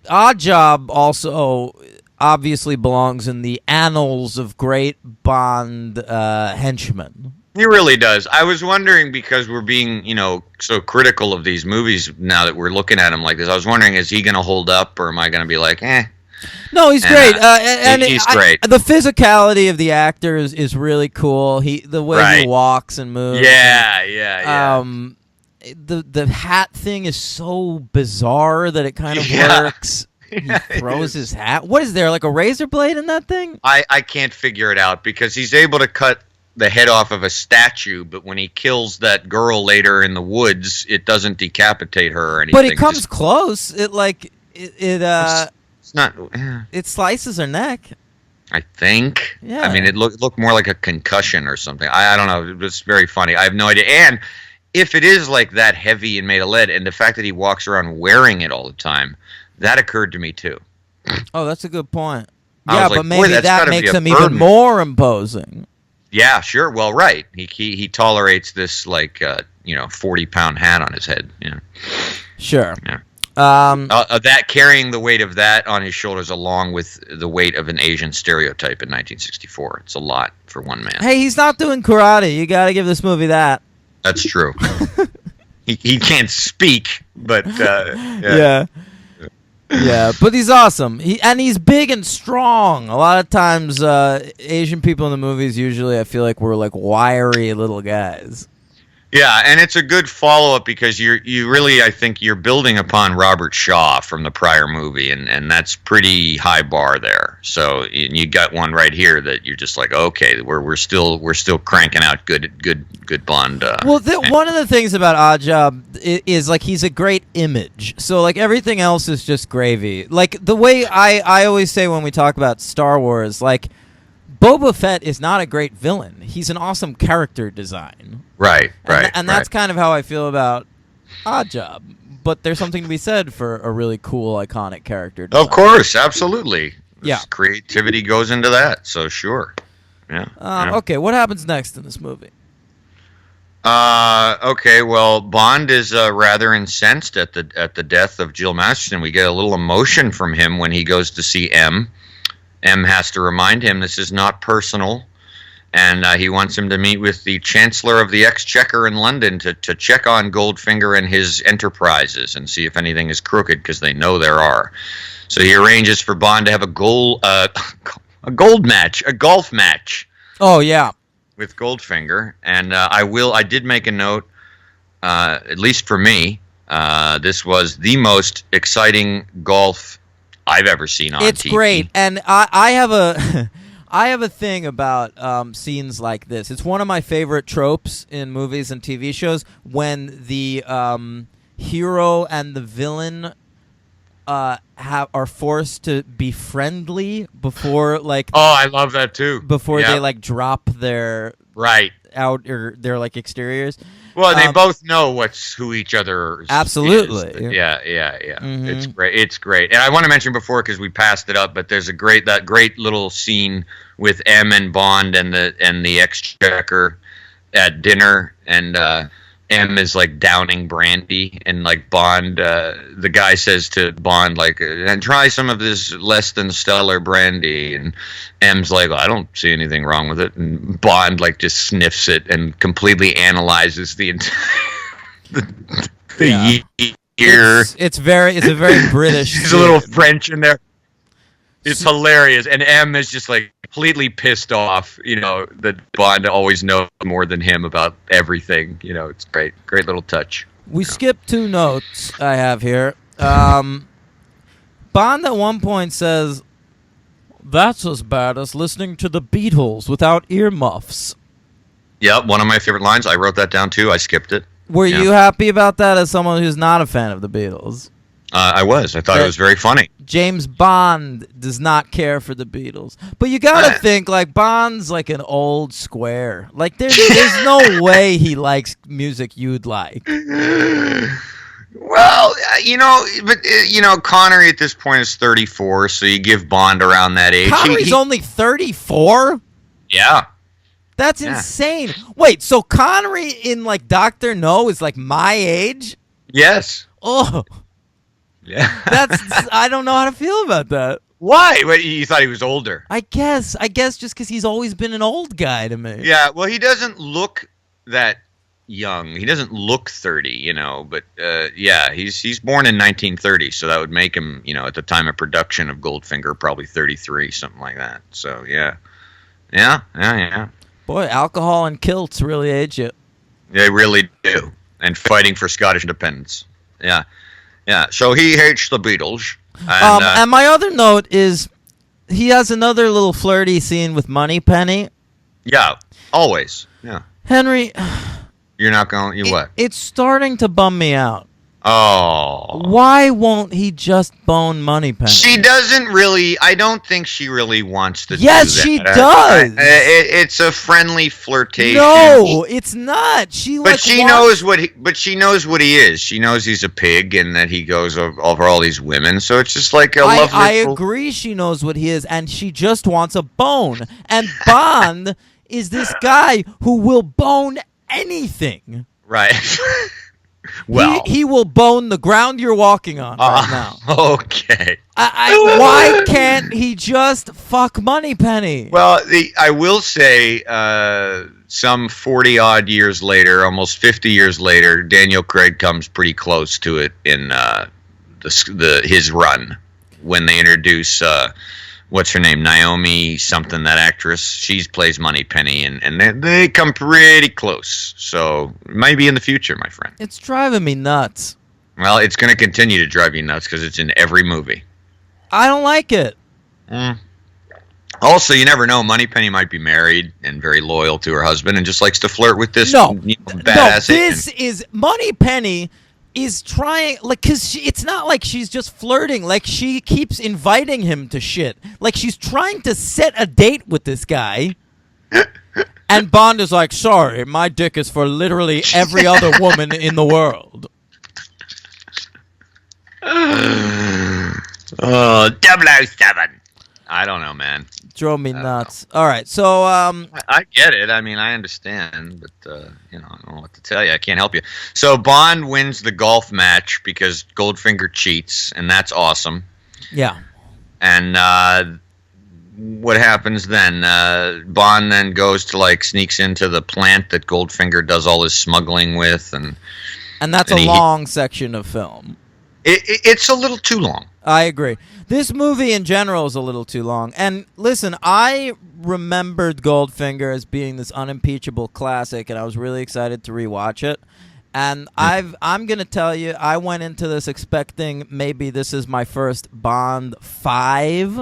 Odd Job also obviously belongs in the annals of great Bond henchmen. He really does. I was wondering, because we're being, so critical of these movies now that we're looking at him like this, I was wondering, is he going to hold up, or am I going to be like, eh? No, he's great. He's great. The physicality of the actor is really cool. The way he walks and moves. Yeah. The hat thing is so bizarre that it kind of works. He throws his hat. What is there, like a razor blade in that thing? I can't figure it out, because he's able to cut the head off of a statue, but when he kills that girl later in the woods, it doesn't decapitate her or anything. But it comes close. It's not. It slices her neck. I think. Yeah. I mean, it looked more like a concussion or something. I don't know. It's very funny. I have no idea. And if it is like that heavy and made of lead, and the fact that he walks around wearing it all the time, that occurred to me too. Oh, that's a good point. Yeah, but maybe that makes him even more imposing. Yeah, sure. Well, right. He tolerates this 40-pound hat on his head. Sure. Yeah. That carrying the weight of that on his shoulders, along with the weight of an Asian stereotype in 1964. It's a lot for one man. Hey, he's not doing karate. You got to give this movie that. That's true. he can't speak, but yeah. Yeah, but he's awesome. He's big and strong. A lot of times, Asian people in the movies, usually I feel like we're like wiry little guys. Yeah, and it's a good follow-up because you really, I think, you're building upon Robert Shaw from the prior movie, and that's pretty high bar there. So you got one right here that you're just like, okay, we're still cranking out good Bond. Well, one of the things about Oddjob is like he's a great image. So like everything else is just gravy. Like the way I always say when we talk about Star Wars, like Boba Fett is not a great villain. He's an awesome character design. Right. And that's kind of how I feel about Oddjob. But there's something to be said for a really cool, iconic character design. Of course, absolutely. Yeah. Creativity goes into that, so sure. Yeah. Okay, what happens next in this movie? Okay, well, Bond is rather incensed at the death of Jill Masterson. We get a little emotion from him when he goes to see M. M has to remind him this is not personal, and he wants him to meet with the Chancellor of the Exchequer in London to check on Goldfinger and his enterprises and see if anything is crooked, because they know there are. So he arranges for Bond to have a golf match. Oh, yeah. With Goldfinger, and I did make a note, at least for me, this was the most exciting golf I've ever seen on TV. It's great, and I have a I have a thing about scenes like this. It's one of my favorite tropes in movies and TV shows when the hero and the villain are forced to be friendly before like. Oh, I love that too. Before they like drop their out or their like exteriors. Well, they both know who each other absolutely is. Yeah. Mm-hmm. It's great. And I want to mention before, because we passed it up, but there's that great little scene with M and Bond and the Exchequer at dinner, and M is like downing brandy, and like Bond, the guy says to Bond like, and try some of this less than stellar brandy, and M's like, well, I don't see anything wrong with it, and Bond like just sniffs it and completely analyzes the entire year. It's a very British. There's a little French in there. It's hilarious, and M is just like completely pissed off, that Bond always knows more than him about everything. It's great little touch. We skipped 2 notes I have here. Bond at one point says, "That's as bad as listening to the Beatles without earmuffs." Yeah, one of my favorite lines. I wrote that down too. I skipped it. Were you happy about that as someone who's not a fan of the Beatles? I was. I thought it was very funny. James Bond does not care for the Beatles. But you gotta think, like, Bond's like an old square. Like, there's no way he likes music you'd like. Well, Connery at this point is 34, so you give Bond around that age. Connery's only 34? Yeah. That's insane. Wait, so Connery in, like, Dr. No is, like, my age? Yes. Oh. Yeah. I don't know how to feel about that. Why? Wait, you thought he was older? I guess just because he's always been an old guy to me. Yeah, well, he doesn't look that young. He doesn't look 30, but he's born in 1930, so that would make him, at the time of production of Goldfinger, probably 33, something like that. So, yeah. Yeah. Boy, alcohol and kilts really age you. They really do. And fighting for Scottish independence. Yeah. Yeah, so he hates the Beatles. And my other note is he has another little flirty scene with Moneypenny. Yeah, always. Yeah. Henry. You're not going, what? It's starting to bum me out. Oh. Why won't he just bone Moneypenny? She doesn't really. I don't think she really wants to. Yes, do that. she does. It's a friendly flirtation. No, it's not. She knows what. She knows what he is. She knows he's a pig and that he goes over all these women. So it's just like a lovely. I agree. She knows what he is, and she just wants a bone. And Bond is this guy who will bone anything. Right. Well, he will bone the ground you're walking on right now. Okay. Why can't he just fuck Moneypenny? Well, I will say, some 40-odd years later, almost 50 years later, Daniel Craig comes pretty close to it in his run. when they introduce what's her name, Naomi something, that actress. She plays Moneypenny, and they come pretty close. So it might be in the future, my friend. It's driving me nuts. Well, it's going to continue to drive you nuts because it's in every movie. I don't like it. Also, you never know. Moneypenny might be married and very loyal to her husband and just likes to flirt with this badass. This is Moneypenny is trying, like, because it's not like she's just flirting. Like, she keeps inviting him to shit. Like, she's trying to set a date with this guy. And Bond is like, sorry, my dick is for literally every other woman in the world. Oh, 007. I don't know, man. Drove me nuts. All right, so I get it. I mean, I understand, but I don't know what to tell you. I can't help you. So Bond wins the golf match because Goldfinger cheats, and that's awesome. Yeah. And what happens then? Bond then goes to sneaks into the plant that Goldfinger does all his smuggling with, and that's a long section of film. It's a little too long. I agree. This movie in general is a little too long. And listen, I remembered Goldfinger as being this unimpeachable classic, and I was really excited to rewatch it. And I'm going to tell you, I went into this expecting maybe this is my first Bond 5.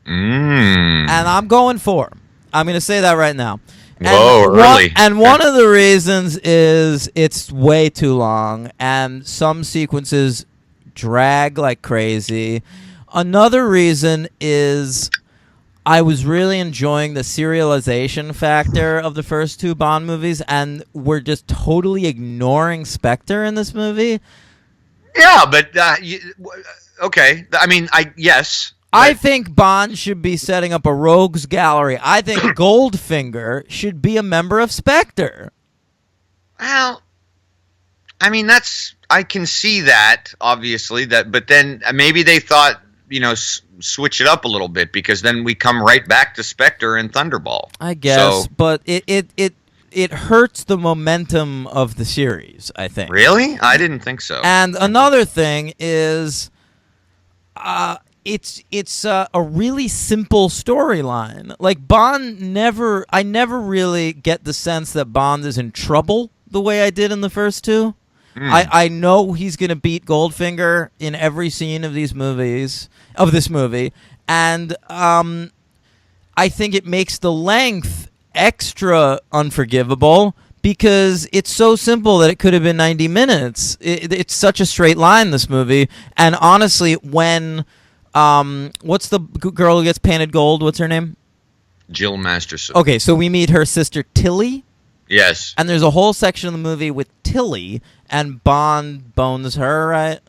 And I'm going 4. I'm going to say that right now. Whoa, really? And one of the reasons is it's way too long, and some sequences drag like crazy. Another reason is I was really enjoying the serialization factor of the first 2 Bond movies, and we're just totally ignoring Spectre in this movie. Yeah, but okay. I mean, yes. I think Bond should be setting up a rogues gallery. I think Goldfinger should be a member of Spectre. Well, I mean, I can see that, obviously, but then maybe they thought, switch it up a little bit, because then we come right back to Spectre and Thunderball. I guess, but it hurts the momentum of the series, I think. Really? I didn't think so. And another thing is, it's a really simple storyline. Like, I never really get the sense that Bond is in trouble the way I did in the first 2. I know he's going to beat Goldfinger in every scene of this movie, and I think it makes the length extra unforgivable because it's so simple that it could have been 90 minutes. It's such a straight line, this movie, and honestly, when what's the girl who gets painted gold? What's her name? Jill Masterson. Okay, so we meet her sister Tilly. Yes. And there's a whole section of the movie with Tilly, and Bond bones her, right?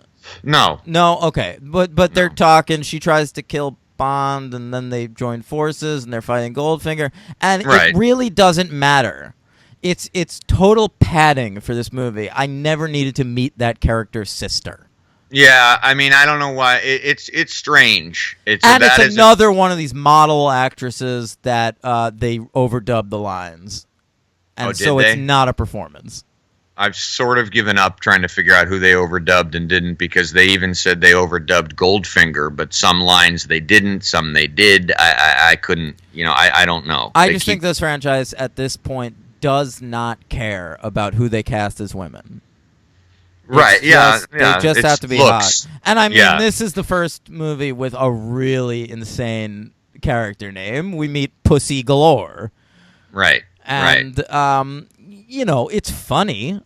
No. No? Okay. But they're talking. She tries to kill Bond, and then they join forces, and they're fighting Goldfinger. And it really doesn't matter. It's total padding for this movie. I never needed to meet that character's sister. Yeah, I mean, I don't know why. It's strange. It's another one of these model actresses that they overdubbed the lines. And it's not a performance. I've sort of given up trying to figure out who they overdubbed and didn't, because they even said they overdubbed Goldfinger, but some lines they didn't, some they did. I couldn't, I don't know. I just think this franchise at this point does not care about who they cast as women. Right, they just have to be hot. And I mean, this is the first movie with a really insane character name. We meet Pussy Galore. Right. And, it's funny.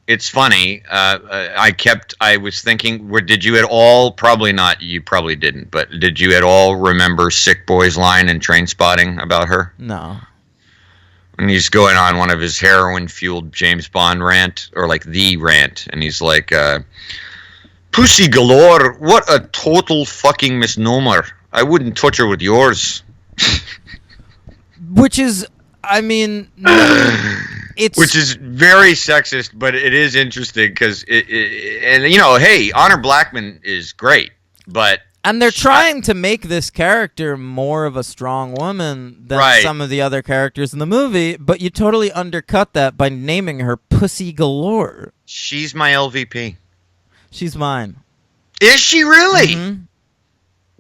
It's funny. I was thinking, did you at all, probably not, you probably didn't, but did you at all remember Sick Boy's line in Trainspotting about her? No. And he's going on one of his heroin-fueled James Bond rant, or the rant, and he's like, Pussy Galore, what a total fucking misnomer. I wouldn't touch her with yours. Which is... I mean, which is very sexist, but it is interesting because hey, Honor Blackman is great, and they're trying to make this character more of a strong woman than some of the other characters in the movie, but you totally undercut that by naming her Pussy Galore. She's my LVP. She's mine. Is she really? Mm-hmm.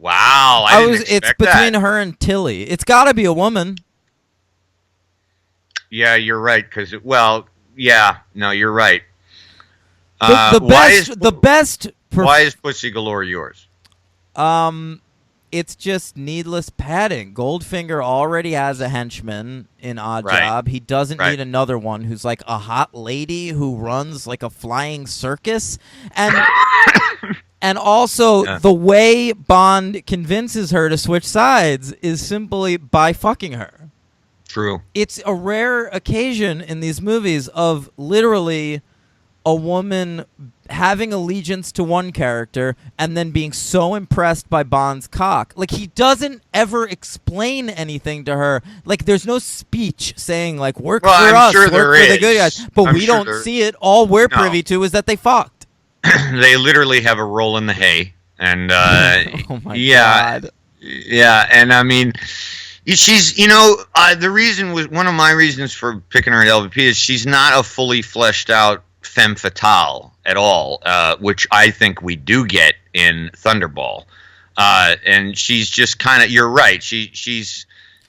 Wow, I didn't expect It's between her and Tilly. It's got to be a woman. Yeah, you're right. No, you're right. The best. Why is Pussy Galore yours? It's just needless padding. Goldfinger already has a henchman in Odd Job. He doesn't need another one who's like a hot lady who runs like a flying circus. And and also the way Bond convinces her to switch sides is simply by fucking her. True. It's a rare occasion in these movies of literally a woman having allegiance to one character and then being so impressed by Bond's cock. Like, he doesn't ever explain anything to her. Like, there's no speech saying, like, work for us, work for the good guys. But we don't see it. All we're privy to is that they fucked. They literally have a roll in the hay. And, oh my God. Yeah, and I mean, she's, the reason was, one of my reasons for picking her at LVP is she's not a fully fleshed out femme fatale at all, which I think we do get in Thunderball. And she's just kind of, you're right.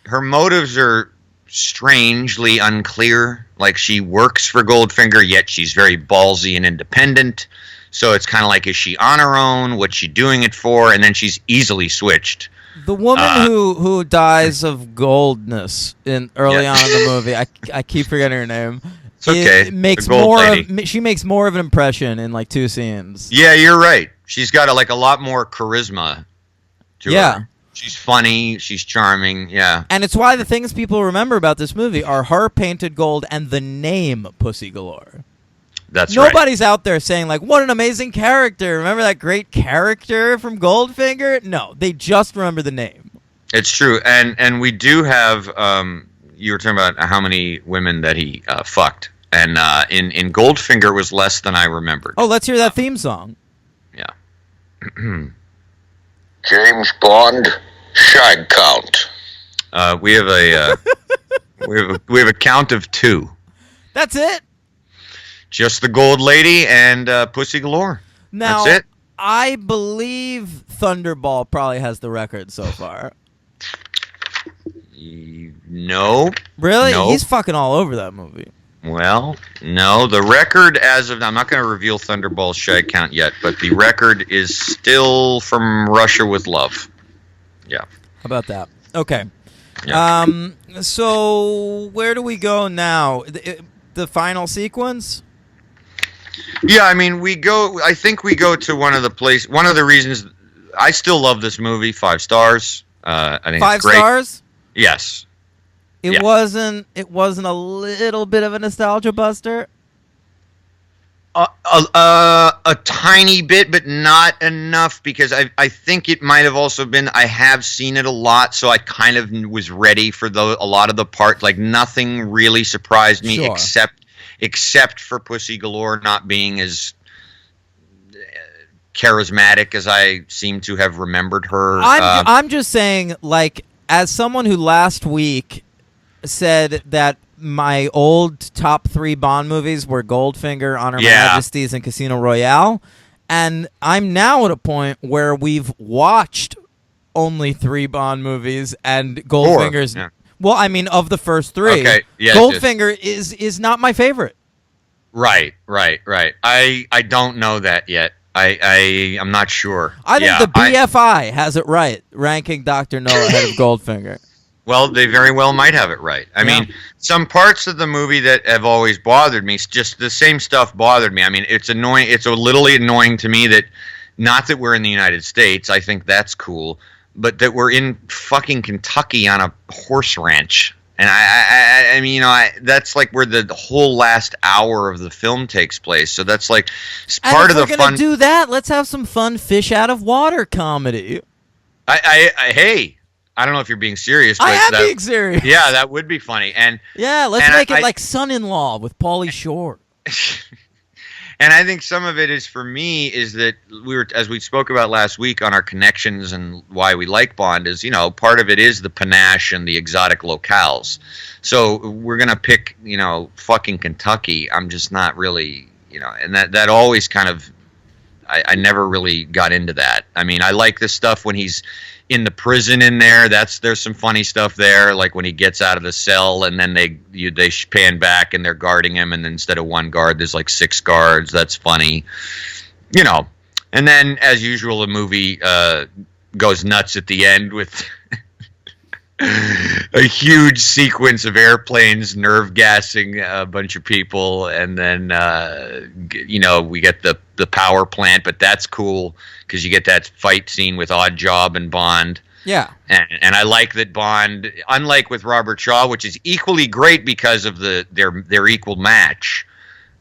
Her motives are strangely unclear. Like, she works for Goldfinger, yet she's very ballsy and independent. So it's kind of like, is she on her own? What's she doing it for? And then she's easily switched. The woman who dies of goldness early on in the movie, I keep forgetting her name. It's okay. She makes more of an impression in like 2 scenes. Yeah, you're right. She's got a lot more charisma to her. She's funny. She's charming. Yeah. And it's why the things people remember about this movie are her painted gold and the name Pussy Galore. That's right. Nobody's out there saying, like, what an amazing character. Remember that great character from Goldfinger? No, they just remember the name. It's true. And we do have, you were talking about how many women that he fucked. And in Goldfinger was less than I remembered. Oh, let's hear that theme song. Yeah. James Bond, shag count. We have a we have a count of 2. That's it. Just the Gold Lady and Pussy Galore. Now, that's it. I believe Thunderball probably has the record so far. No. Really? No. He's fucking all over that movie. Well, no. The record I'm not going to reveal Thunderball's shag count yet, but the record is still from Russia with Love. Yeah. How about that? Okay. Yeah. So where do we go now? The final sequence? Yeah, I mean, I think we go to one of the reasons I still love this movie, 5 stars. I think 5 it's great. stars? Yes. It wasn't a little bit of a nostalgia buster? A tiny bit, but not enough, because I think it might have also been, I have seen it a lot, so I kind of was ready for a lot of the part. Like, nothing really surprised me except for Pussy Galore not being as charismatic as I seem to have remembered her. I'm just saying, like, as someone who last week said that my old top 3 Bond movies were Goldfinger, Honor Majesties, and Casino Royale, and I'm now at a point where we've watched only 3 Bond movies, and Goldfinger's... Well, I mean, of the first 3, okay. Yes, Goldfinger is not my favorite. Right. I don't know that yet. I'm not sure. I think the BFI has it right, ranking Dr. No ahead of Goldfinger. Well, they very well might have it right. I mean, some parts of the movie that have always bothered me, just the same stuff bothered me. I mean, it's annoying. It's a little annoying to me that, not that we're in the United States, I think that's cool, but that we're in fucking Kentucky on a horse ranch. And I mean, that's like where the whole last hour of the film takes place. So that's like part of the fun. If we're gonna do that, let's have some fun fish out of water comedy. Hey, I don't know if you're being serious. But I am being serious. Yeah, that would be funny. And let's make it like Son-in-Law with Pauly Shore. And I think some of it is, for me, is that as we spoke about last week on our connections and why we like Bond, is, part of it is the panache and the exotic locales. So we're going to pick, fucking Kentucky. I'm just not really, and that always kind of, I never really got into that. I mean, I like the stuff when he's in the prison in there. There's some funny stuff there, like when he gets out of the cell and then they pan back and they're guarding him, and instead of one guard, there's like 6 guards. That's funny, you know. And then, as usual, the movie goes nuts at the end with a huge sequence of airplanes nerve gassing a bunch of people, and then we get the power plant, but that's cool because you get that fight scene with Oddjob and Bond. Yeah, and I like that Bond, unlike with Robert Shaw, which is equally great because of their equal match.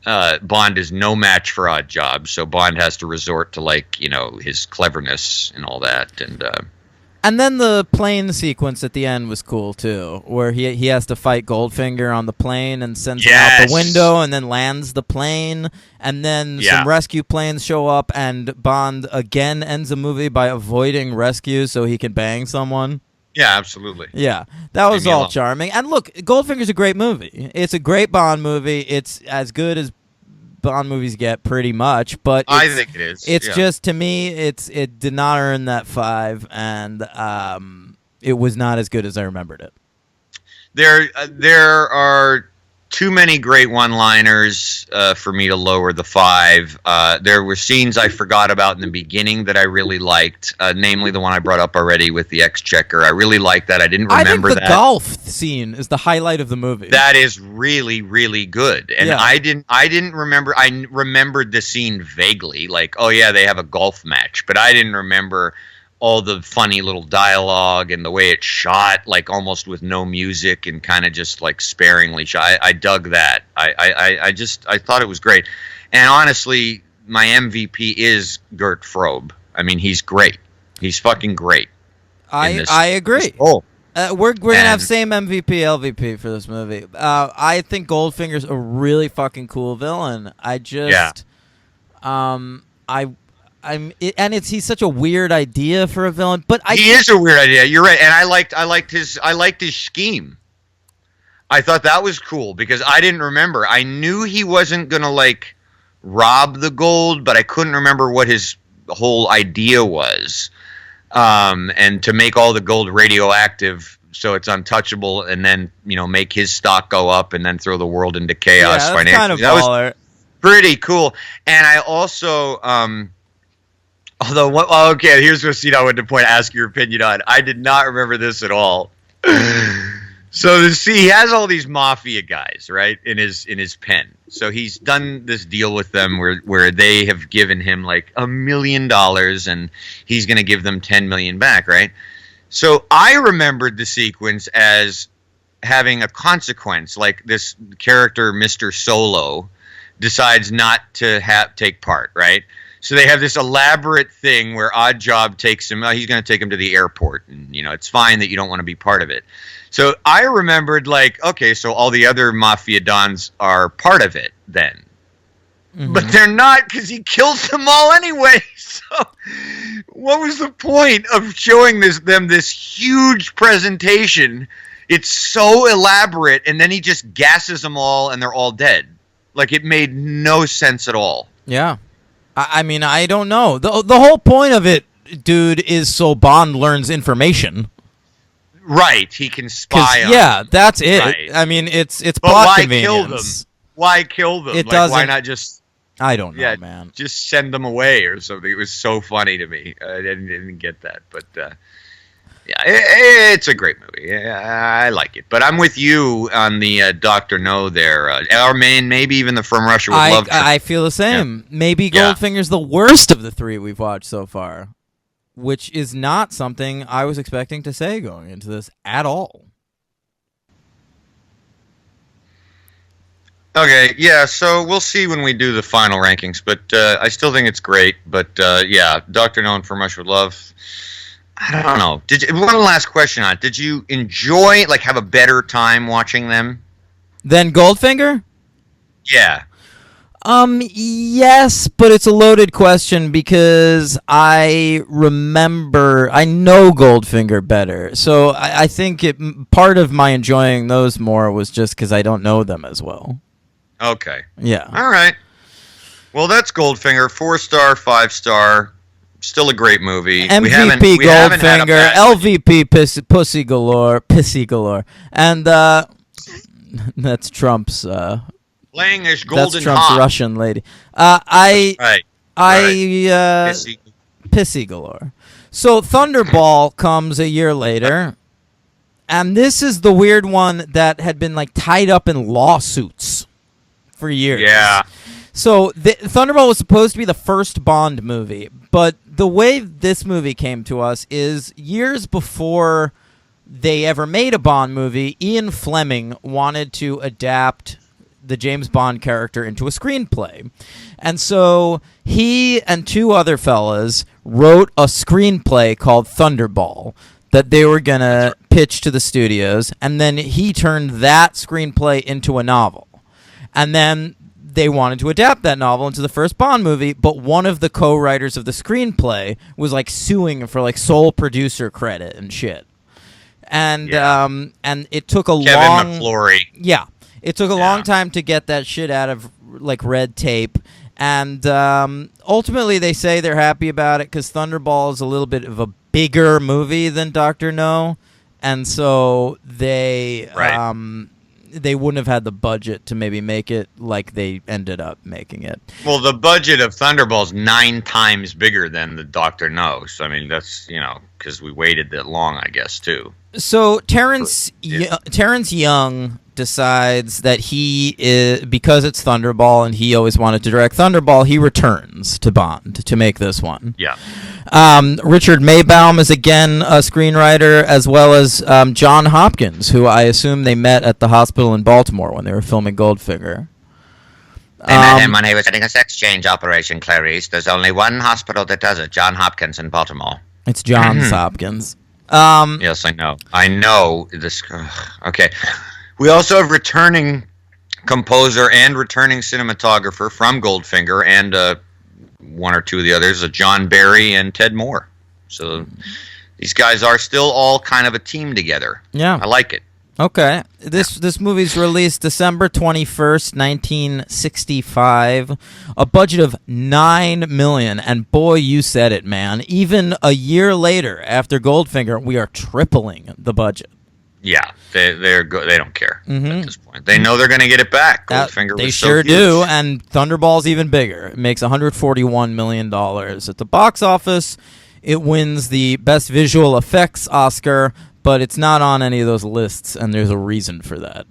Bond is no match for Oddjob, so Bond has to resort to his cleverness and all that, and then the plane sequence at the end was cool too, where he has to fight Goldfinger on the plane and sends him out the window and then lands the plane, and then some rescue planes show up, and Bond again ends the movie by avoiding rescue so he can bang someone. Yeah, absolutely. Yeah, that was all charming. And look, Goldfinger's a great movie. It's a great Bond movie. It's as good as Bond movies get, pretty much. But I think it is. It's just, to me, it did not earn that 5, and it was not as good as I remembered it. There are too many great one-liners for me to lower the 5. There were scenes I forgot about in the beginning that I really liked, namely the one I brought up already with the Exchequer. I really liked that. I didn't remember that. I think the golf scene is the highlight of the movie. That is really, really good. And I didn't remember. I remembered the scene vaguely, like, oh yeah, they have a golf match, but I didn't remember all the funny little dialogue and the way it's shot, like almost with no music and kind of just like sparingly shot. I dug that. I thought it was great. And honestly, my MVP is Gert Frobe. I mean, he's great. He's fucking great. I agree. We're gonna have same MVP LVP for this movie. I think Goldfinger's a really fucking cool villain. He's such a weird idea for a villain, but he is a weird idea. You're right, and I liked his scheme. I thought that was cool because I didn't remember. I knew he wasn't gonna like rob the gold, but I couldn't remember what his whole idea was. And to make all the gold radioactive so it's untouchable, and then make his stock go up, and then throw the world into chaos financially. Kind of baller. That was pretty cool. And I also okay, here's a scene I wanted to ask your opinion on. I did not remember this at all. So he has all these mafia guys, right, in his pen. So he's done this deal with them where they have given him like $1 million, and he's going to give them 10 million back, right? So I remembered the sequence as having a consequence, like this character, Mr. Solo, decides not to take part, right? So they have this elaborate thing where Oddjob takes him. He's going to take him to the airport, and it's fine that you don't want to be part of it. So I remembered, like, okay, so all the other mafia dons are part of it then, but they're not because he kills them all anyway. So what was the point of showing them this huge presentation? It's so elaborate, and then he just gasses them all, and they're all dead. Like, it made no sense at all. Yeah. I mean, I don't know. The whole point of it, dude, is so Bond learns information. Right, he can spy on them. That's it. Right. I mean, it's plot convenience. Why kill them? It doesn't. Why not just... I don't know, man. Just send them away or something. It was so funny to me. I didn't get that, but... it's a great movie. I like it. But I'm with you on the Dr. No there. Or maybe even the From Russia with Love. I feel the same. Yeah. Maybe Goldfinger's the worst of the 3 we've watched so far, which is not something I was expecting to say going into this at all. Okay, yeah, so we'll see when we do the final rankings, but I still think it's great. But Dr. No and From Russia with Love... I don't know. One last question on it. Did you enjoy, like, have a better time watching them than Goldfinger? Yeah. Yes, but it's a loaded question because I know Goldfinger better. So I think part of my enjoying those more was just because I don't know them as well. Okay. Yeah. All right. Well, that's Goldfinger. 4-star, 5-star. Still a great movie. MVP Goldfinger, LVP Pussy Galore, and that's Trump's. Playing as Golden That's Trump's Hawk. Russian lady. Right. Pissy Galore. So Thunderball comes a year later, and this is the weird one that had been like tied up in lawsuits for years. Yeah. So Thunderball was supposed to be the first Bond movie, but the way this movie came to us is years before they ever made a Bond movie, Ian Fleming wanted to adapt the James Bond character into a screenplay. And so he and two other fellas wrote a screenplay called Thunderball that they were going to pitch to the studios, and then he turned that screenplay into a novel. And then they wanted to adapt that novel into the first Bond movie, but one of the co-writers of the screenplay was like suing for like sole producer credit and shit. And it took a Kevin McClory. Yeah. It took a long time to get that shit out of like red tape, and ultimately they say they're happy about it because Thunderball is a little bit of a bigger movie than Dr. No, and so they wouldn't have had the budget to maybe make it like they ended up making it. Well, the budget of Thunderball is 9 times bigger than the Dr. No. So I mean, that's because we waited that long, I guess too. So Terrence Young decides that he is, because it's Thunderball and he always wanted to direct Thunderball, he returns to Bond to make this one. Yeah. Richard Maybaum is again a screenwriter, as well as John Hopkins, who I assume they met at the hospital in Baltimore when they were filming Goldfinger. They met him when he was getting a sex change operation, Clarice. There's only one hospital that does it, John Hopkins in Baltimore. It's Johns Hopkins. Yes, I know. I know this. Okay. We also have returning composer and returning cinematographer from Goldfinger and one or two of the others, John Barry and Ted Moore. So these guys are still all kind of a team together. Yeah. I like it. Okay. This movie's released December 21st, 1965. A budget of $9 million. And boy, you said it, man. Even a year later, after Goldfinger, we are tripling the budget. Yeah, they don't care at this point. They know they're going to get it back. Goldfinger they was sure so huge. do, and Thunderball's even bigger. It makes $141 million at the box office. It wins the Best Visual Effects Oscar, but it's not on any of those lists, and there's a reason for that.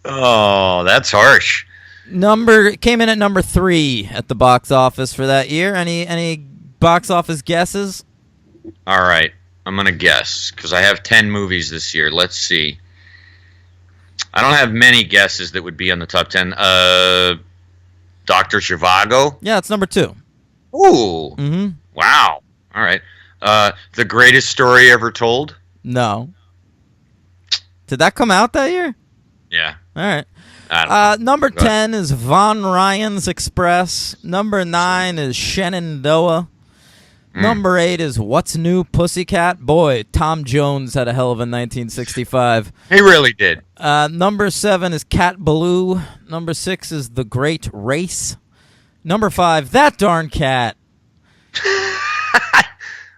Oh, that's harsh. Came in at number 3 at the box office for that year. Any box office guesses? All right, I'm going to guess, because I have 10 movies this year. Let's see. I don't have many guesses that would be on the top 10. Dr. Zhivago? Yeah, it's number 2. Ooh. Mm-hmm. Wow. All right. The Greatest Story Ever Told? No. Did that come out that year? Yeah. All right. Number 10 is Von Ryan's Express. Number 9 is Shenandoah. Number 8 is What's New, Pussycat? Boy, Tom Jones had a hell of a 1965. He really did. Number 7 is Cat Ballou. Number 6 is The Great Race. Number 5, That Darn Cat.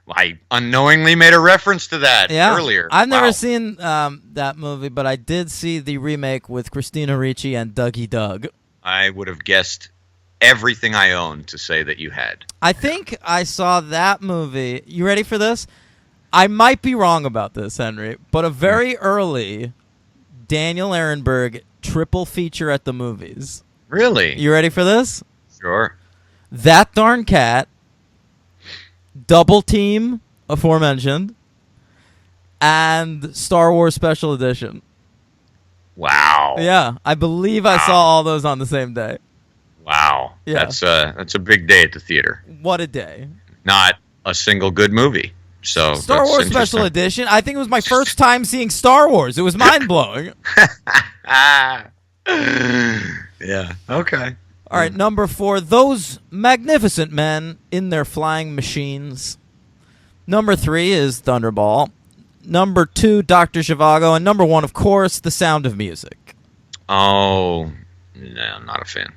I unknowingly made a reference to that earlier. I've never seen that movie, but I did see the remake with Christina Ricci and Dougie Doug. I would have guessed everything I own to say that you had. I think I saw that movie. You ready for this? I might be wrong about this, Henry, but a very early Daniel Ehrenberg triple feature at the movies. Really? You ready for this? Sure. That Darn Cat, Double Team, aforementioned, and Star Wars Special Edition. Wow. Yeah, I believe I saw all those on the same day. Wow. Yeah. That's a big day at the theater. What a day. Not a single good movie. So Star Wars Special Edition. I think it was my first time seeing Star Wars. It was mind-blowing. Yeah. Okay. All right, number 4, Those Magnificent Men in Their Flying Machines. Number 3 is Thunderball. Number 2, Dr. Zhivago. And number 1, of course, The Sound of Music. Oh, no, I'm not a fan.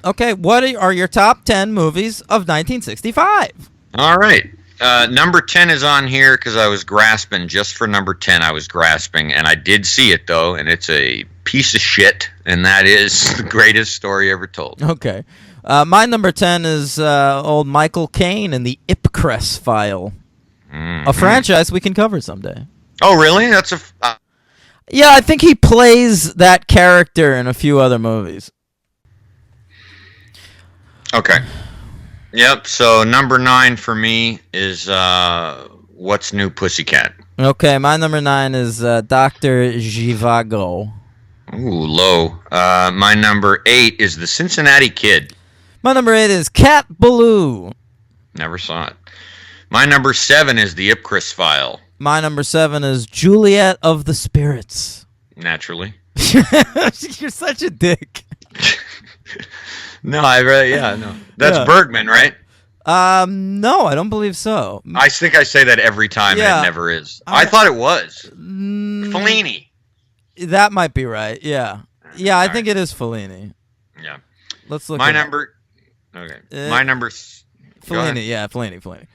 Okay, what are your top 10 movies of 1965? All right. Number 10 is on here because I was grasping. Just for number 10, I was grasping. And I did see it, though, and it's a piece of shit. And that is the greatest story ever told. Okay. My number 10 is old Michael Caine and the Ipcress File. A franchise we can cover someday. Oh, really? That's a... Yeah, I think he plays that character in a few other movies. Okay. Yep, so number 9 for me is What's New Pussycat? Okay, my number 9 is Dr. Zhivago. Ooh, low. My number 8 is The Cincinnati Kid. My number 8 is Cat Ballou. Never saw it. My number 7 is The Ipcress File. My number 7 is Juliet of the Spirits. Naturally. You're such a dick. No, no. That's Bergman, right? No, I don't believe so. I think I say that every time, and it never is. I thought it was. Fellini. That might be right, yeah. Yeah, I think it is Fellini. Yeah. Let's look My at number... Okay. My number... Fellini, yeah, Fellini.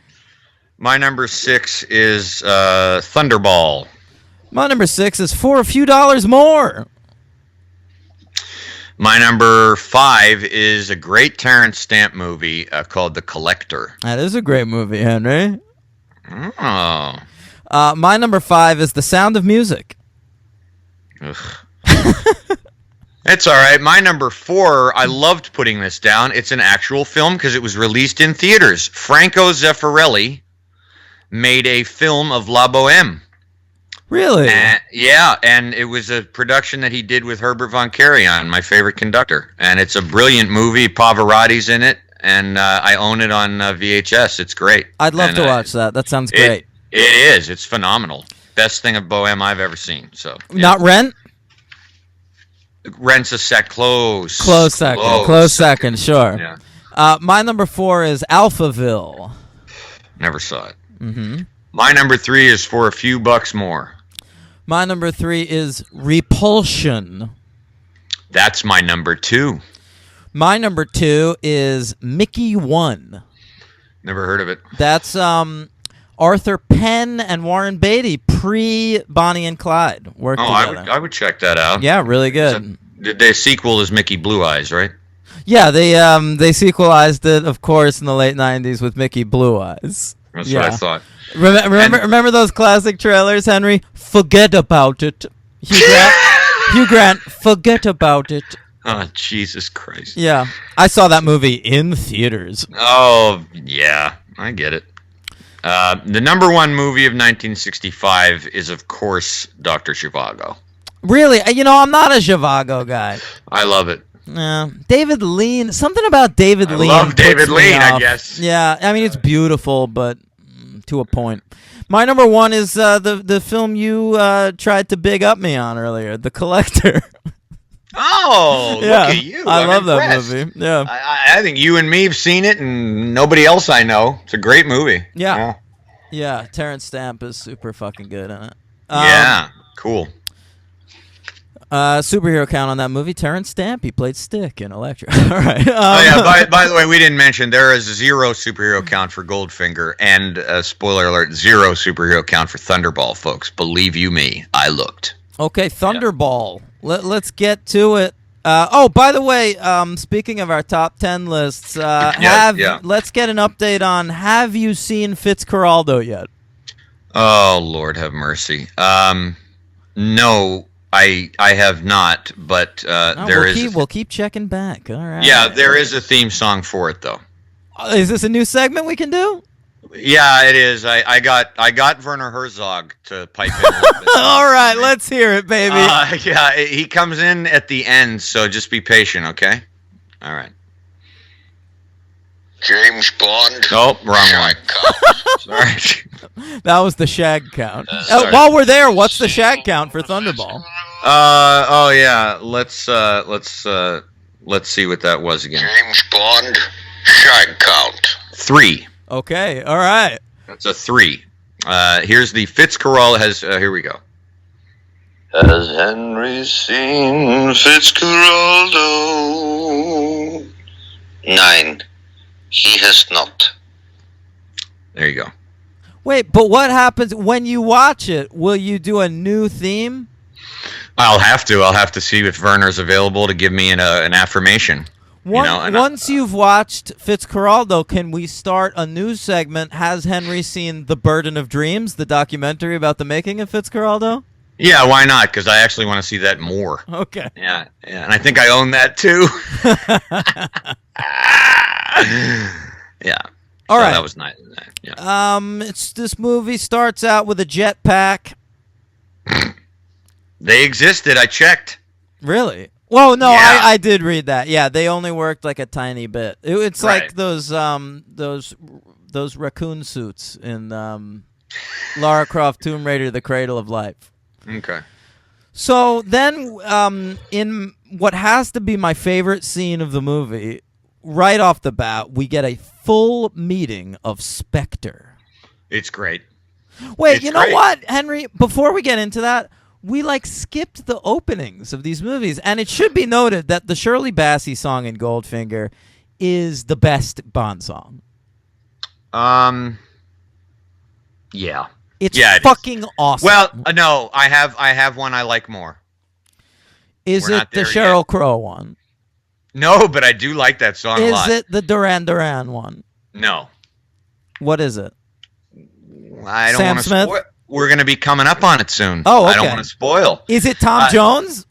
My number 6 is Thunderball. My number 6 is For a Few Dollars More. My number 5 is a great Terrence Stamp movie called The Collector. That is a great movie, Henry. Oh. My number 5 is The Sound of Music. Ugh. It's all right. My number 4, I loved putting this down. It's an actual film because it was released in theaters. Franco Zeffirelli made a film of La Boheme. Really? Yeah, and it was a production that he did with Herbert von Karajan, my favorite conductor. And it's a brilliant movie. Pavarotti's in it, and I own it on VHS. It's great. I'd love to watch that. That sounds great. It is. It's phenomenal. Best thing of Boheme I've ever seen. So yeah. Not Rent? Rent's a close second, sure. Yeah. My number 4 is Alphaville. Never saw it. Mm-hmm. My number 3 is For a Few Bucks More. My number 3 is Repulsion. That's my number 2. My number 2 is Mickey 1. Never heard of it. That's Arthur Penn and Warren Beatty pre-Bonnie and Clyde worked together. I would check that out. Yeah, really good. The sequel is Mickey Blue Eyes, right? Yeah, they sequelized it, of course, in the late 90s with Mickey Blue Eyes. That's what I thought. Remember those classic trailers, Henry? Forget about it. Hugh Grant, forget about it. Oh, Jesus Christ. Yeah. I saw that movie in theaters. Oh, yeah. I get it. The number 1 movie of 1965 is, of course, Dr. Zhivago. Really? I'm not a Zhivago guy. I love it. David Lean. Something about David Lean. I love David Lean, I guess. Yeah. I mean, it's beautiful, but to a point. My number 1 is the film you tried to big up me on earlier, The Collector. Oh, yeah. Look at you. I love impressed. that movie. Yeah. I think you and me have seen it, and nobody else I know. It's a great movie. Yeah. Yeah. Terrence Stamp is super fucking good in it. Yeah. Cool. Superhero count on that movie, Terrence Stamp. He played Stick in Electra. All right. By the way, we didn't mention there is 0 superhero count for Goldfinger, and spoiler alert, 0 superhero count for Thunderball, folks. Believe you me, I looked. Okay, Thunderball. Yeah. Let's get to it. By the way, speaking of our top 10 lists, let's get an update on, have you seen Fitzcarraldo yet? Oh, Lord have mercy. No. I have not, but we'll keep checking back. All right. Yeah, there is a theme song for it, though. Is this a new segment we can do? Yeah, it is. I got Werner Herzog to pipe in a little bit. All right, let's hear it, baby. Yeah, he comes in at the end, so just be patient, okay? All right. James Bond. Oh, wrong one. Sorry. That was the shag count. While we're there, what's the shag count for Thunderball? Yeah. Let's see what that was again. James Bond shag count. 3. Okay. All right. That's a 3. Here's the Fitzcarraldo here we go. Has Henry seen Fitzcarraldo? 9. He has not. There you go. Wait, but what happens when you watch it? Will you do a new theme? I'll have to see if Werner's available to give me an affirmation. Once you've watched Fitzcarraldo, can we start a new segment? Has Henry seen The Burden of Dreams, the documentary about the making of Fitzcarraldo? Yeah, why not? Because I actually want to see that more. Okay. Yeah, and I think I own that too. Yeah. All right. That was nice. Yeah. This movie starts out with a jetpack. They existed. I checked. Really? Well, no, Yeah. I did read that. Yeah, they only worked like a tiny bit. It's Right. like those raccoon suits in Lara Croft Tomb Raider: The Cradle of Life. Okay. So then, in what has to be my favorite scene of the movie, right off the bat, we get a full meeting of Spectre. It's great. Wait, It's you know great. what, Henry? Before we get into that, we skipped the openings of these movies, and it should be noted that the Shirley Bassey song in Goldfinger is the best Bond song. Yeah. It's it fucking awesome. Well, no, I have one I like more. Is we're it not the there Sheryl yet. Crow one? No, but I do like that song a Is lot. it the Duran Duran one? No. What is it? I don't Sam want to Smith? spoil. We're going to be coming up on it soon. Oh, I don't okay. want to spoil. Is it Tom Jones?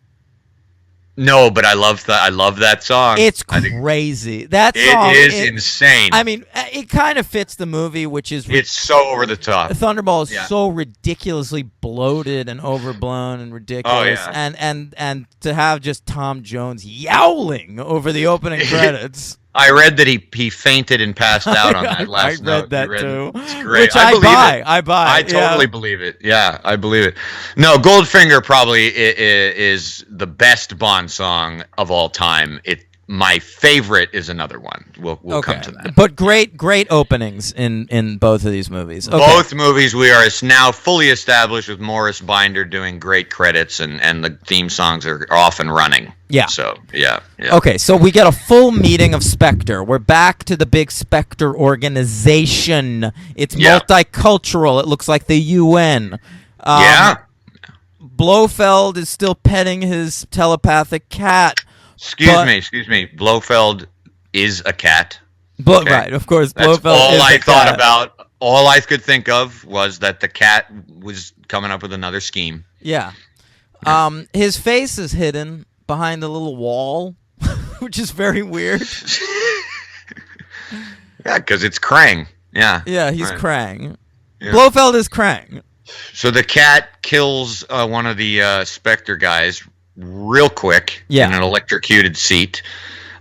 No, but I love that song. It's I think crazy. That song it is insane. I mean, it kind of fits the movie, which is it's so over the top. Thunderball is Yeah. so ridiculously bloated and overblown and ridiculous, Oh, yeah. and to have just Tom Jones yowling over the opening credits. I read that he fainted and passed out on that last note. I read that You too. It's great. Which I believe buy. it. I buy. I totally believe it. Yeah, I believe it. No, Goldfinger probably is the best Bond song of all time. My favorite is another one. We'll come to that. But great openings in both of these movies. Okay. Both movies we are now fully established with Morris Binder doing great credits, and the theme songs are off and running. Yeah. So, yeah. Okay, so we get a full meeting of Spectre. We're back to the big Spectre organization. It's multicultural. It looks like the UN. Blofeld is still petting his telepathic cat. Excuse me. Blofeld is a cat. But okay? Right, of course. That's Blofeld all is I a thought cat. about. All I could think of was that the cat was coming up with another scheme. Yeah. His face is hidden behind a little wall, which is very weird. Yeah, because it's Krang. Yeah. Yeah, he's right. Krang. Yeah. Blofeld is Krang. So the cat kills one of the Spectre guys real quick in an electrocuted seat.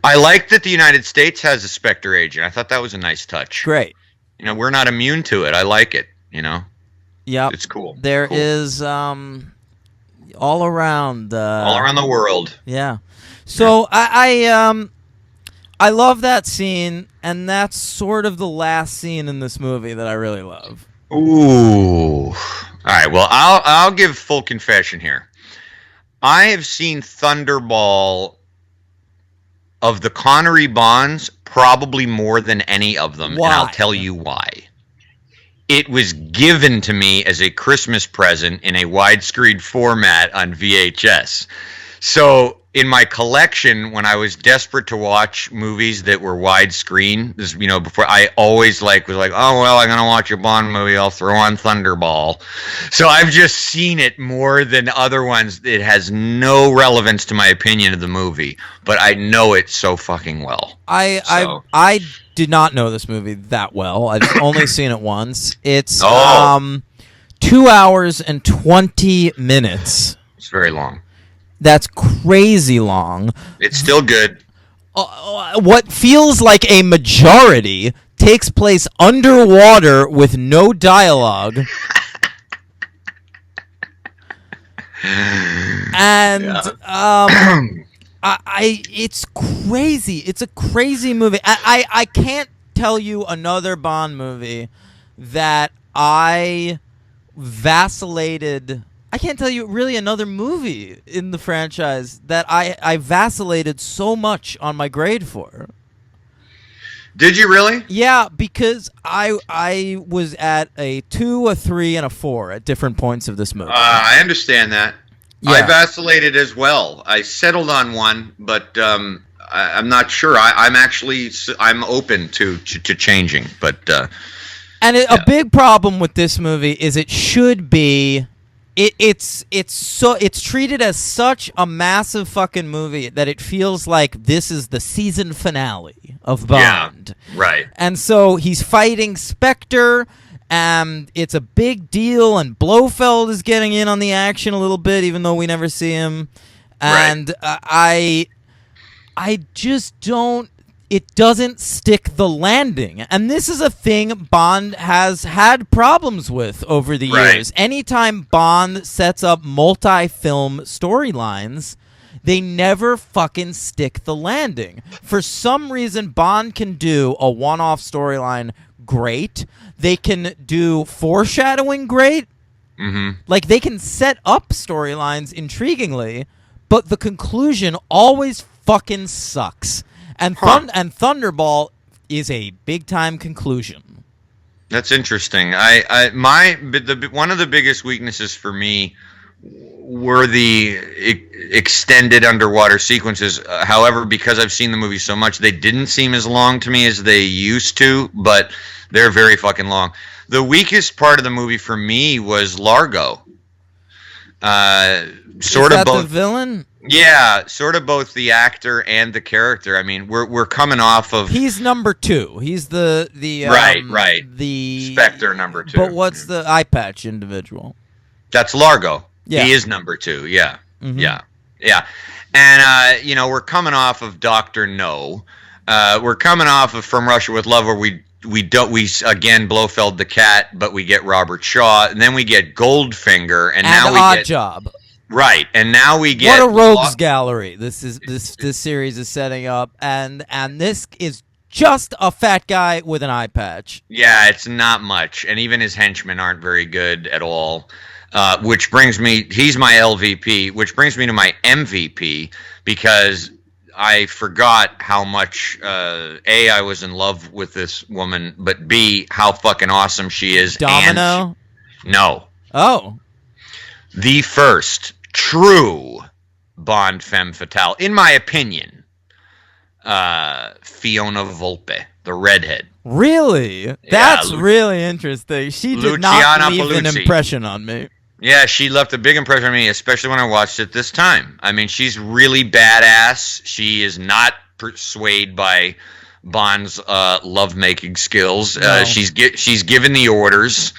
I like that the United States has a Spectre agent. I thought that was a nice touch. Great. We're not immune to it. I like it. Yep. It's cool. There cool. is all around the world. Yeah. So I love that scene, and that's sort of the last scene in this movie that I really love. Ooh. All right. Well, I'll give full confession here. I have seen Thunderball of the Connery Bonds probably more than any of them, Why? and I'll tell you why. It was given to me as a Christmas present in a widescreen format on VHS. So in my collection, when I was desperate to watch movies that were widescreen, before I always was like, oh, well, I'm going to watch a Bond movie, I'll throw on Thunderball. So I've just seen it more than other ones. It has no relevance to my opinion of the movie, but I know it so fucking well. I did not know this movie that well. I've only seen it once. It's 2 hours and 20 minutes. It's very long. That's crazy long. It's still good. What feels like a majority takes place underwater with no dialogue. And it's crazy. It's a crazy movie. I can't tell you another Bond movie that I vacillated I can't tell you really another movie in the franchise that I vacillated so much on my grade for. Did you really? Yeah, because I was at a 2, a 3, and a 4 at different points of this movie. I understand that. Yeah. I vacillated as well. I settled on 1, but I'm not sure. I'm open to changing, but. And a big problem with this movie is it should be. It's treated as such a massive fucking movie that it feels like this is the season finale of Bond. Yeah, right. And so he's fighting Spectre, and it's a big deal, and Blofeld is getting in on the action a little bit, even though we never see him. And I just don't. It doesn't stick the landing. And this is a thing Bond has had problems with over the years. Anytime Bond sets up multi-film storylines, they never fucking stick the landing. For some reason, Bond can do a one-off storyline great. They can do foreshadowing great. Mm-hmm. Like, they can set up storylines intriguingly, but the conclusion always fucking sucks. And Thunderball is a big-time conclusion. That's interesting. One of the biggest weaknesses for me were the extended underwater sequences. However, because I've seen the movie so much, they didn't seem as long to me as they used to, but they're very fucking long. The weakest part of the movie for me was Largo. Sort of both the villain? Yeah, sort of both the actor and the character. I mean, we're coming off of. He's number 2. He's the right. The Spectre number 2. But what's the eye patch individual? That's Largo. Yeah. He is number 2. Yeah, mm-hmm. yeah. And we're coming off of Dr. No. We're coming off of From Russia with Love, where we again Blofeld the cat, but we get Robert Shaw, and then we get Goldfinger, and now we get Job. Right, and now we get what a rogues gallery this series is setting up, and this is just a fat guy with an eye patch. Yeah, it's not much, and even his henchmen aren't very good at all. Which brings me, he's my LVP, which brings me to my MVP, because I forgot how much A, I was in love with this woman, but B, how fucking awesome she is. Domino? No. Oh. The first true Bond femme fatale, in my opinion, Fiona Volpe, the redhead. Really? That's really interesting. She did Luciana not leave Paluzzi. an impression on me. Yeah, she left a big impression on me, especially when I watched it this time. I mean, she's really badass. She is not persuaded by Bond's love-making skills. No. She's given the orders.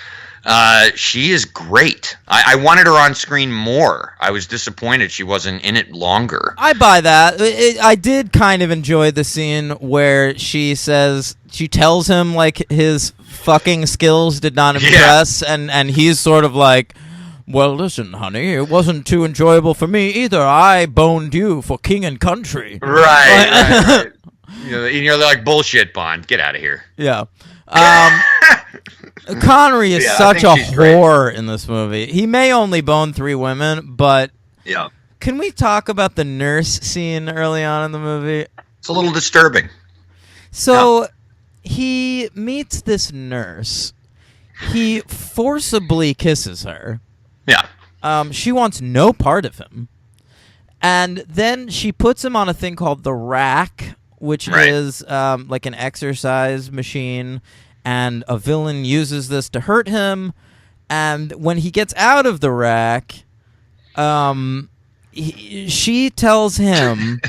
She is great. I wanted her on screen more. I was disappointed she wasn't in it longer. I buy that. I did kind of enjoy the scene where she tells him like his fucking skills did not impress, and he's sort of like, well, listen, honey, it wasn't too enjoyable for me either. I boned you for king and country. Right. You're like, bullshit, Bond. Get out of here. Yeah. Connery is such a whore in this movie. He may only bone 3 women, but can we talk about the nurse scene early on in the movie? It's a little disturbing. So he meets this nurse. He forcibly kisses her. Yeah. She wants no part of him. And then she puts him on a thing called the rack, which is like an exercise machine. And a villain uses this to hurt him. And when he gets out of the rack, she tells him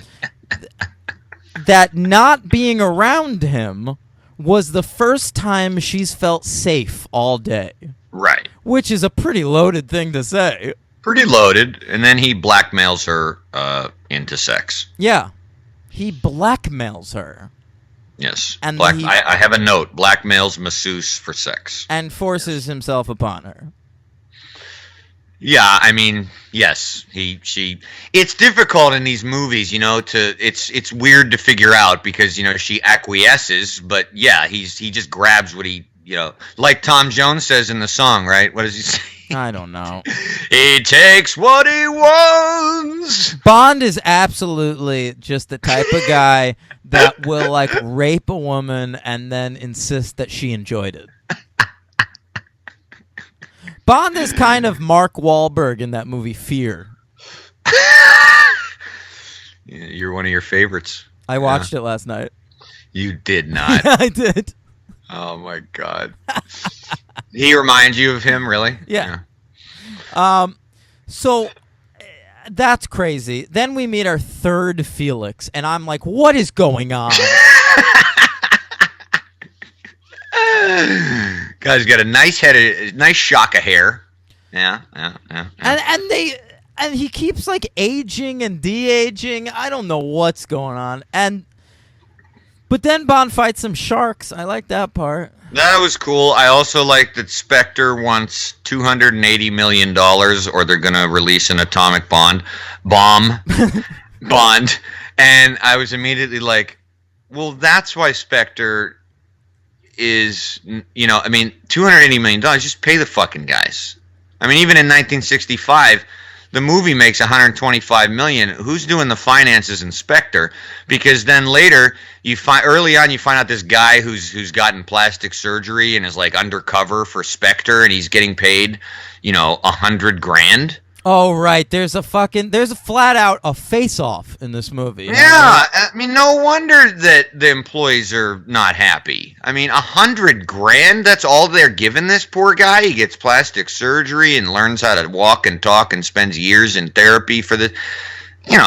that not being around him was the first time she's felt safe all day. Right. Which is a pretty loaded thing to say. Pretty loaded. And then he blackmails her into sex. Yeah. He blackmails her. Yes. And I have a note. Blackmails masseuse for sex. And forces himself upon her. Yeah, I mean, yes. It's difficult in these movies, it's weird to figure out because, she acquiesces, but yeah, he just grabs what he, like Tom Jones says in the song, right? What does he say? I don't know. He takes what he wants. Bond is absolutely just the type of guy that will like rape a woman and then insist that she enjoyed it. Bond is kind of Mark Wahlberg in that movie Fear. You're one of your favorites. I watched it last night. You did not. I did. Oh my God. He reminds you of him, really? Yeah. So that's crazy. Then we meet our third Felix, and I'm like, what is going on? Guy's got a nice shock of hair. Yeah. And he keeps like aging and de-aging. I don't know what's going on. But then Bond fights some sharks. I like that part. That was cool. I also like that Spectre wants $280 million, or they're going to release an atomic bomb. Bond. And I was immediately like, well, that's why Spectre is, $280 million. Just pay the fucking guys. I mean, even in 1965, the movie makes $125 million. Who's doing the finances in Spectre? Because then later, early on, you find out this guy who's gotten plastic surgery and is like undercover for Spectre, and he's getting paid, $100,000. Oh right, there's a flat out a face-off in this movie. Yeah, I mean, no wonder that the employees are not happy. I mean, $100,000, that's all they're giving this poor guy. He gets plastic surgery and learns how to walk and talk and spends years in therapy for this.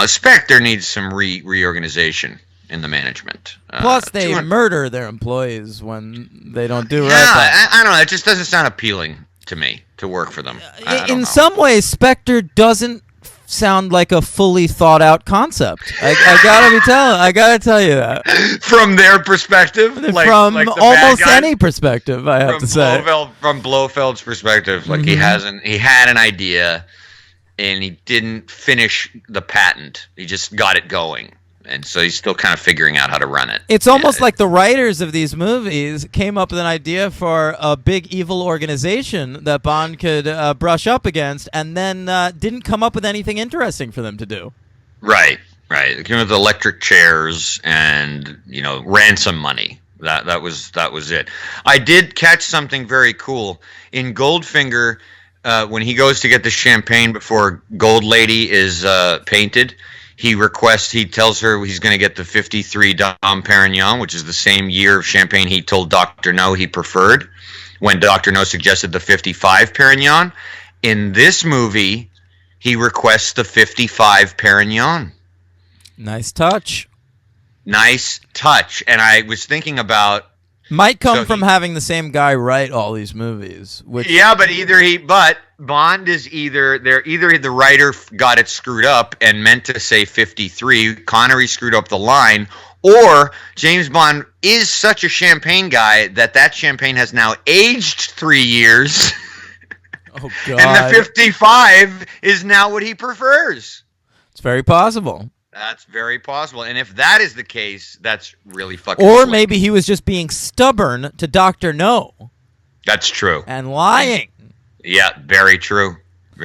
Spectre needs some reorganization in the management. Plus, they murder their employees when they don't do right. Yeah, I don't know. It just doesn't sound appealing to me to work for them. In some ways, Spectre doesn't sound like a fully thought out concept. I gotta tell you that. From their perspective, from almost any perspective, I have to say. From Blofeld's perspective, like he had an idea, and he didn't finish the patent. He just got it going. And so he's still kind of figuring out how to run it. It's almost like the writers of these movies came up with an idea for a big evil organization that Bond could brush up against, and then didn't come up with anything interesting for them to do. Right. They came up with electric chairs and ransom money. That was it. I did catch something very cool in Goldfinger when he goes to get the champagne before Gold Lady is painted. He tells her he's going to get the 53 Dom Perignon, which is the same year of champagne he told Dr. No he preferred when Dr. No suggested the 55 Perignon. In this movie, he requests the 55 Perignon. Nice touch. And I was thinking about... Might come from having the same guy write all these movies. But Bond is either the writer got it screwed up and meant to say 53, Connery screwed up the line, or James Bond is such a champagne guy that champagne has now aged 3 years. Oh God! And the 55 is now what he prefers. It's very possible. That's very possible. And if that is the case, that's really fucking Or slick. maybe he was just being stubborn to Dr. No. That's true. And lying. Yeah, very true.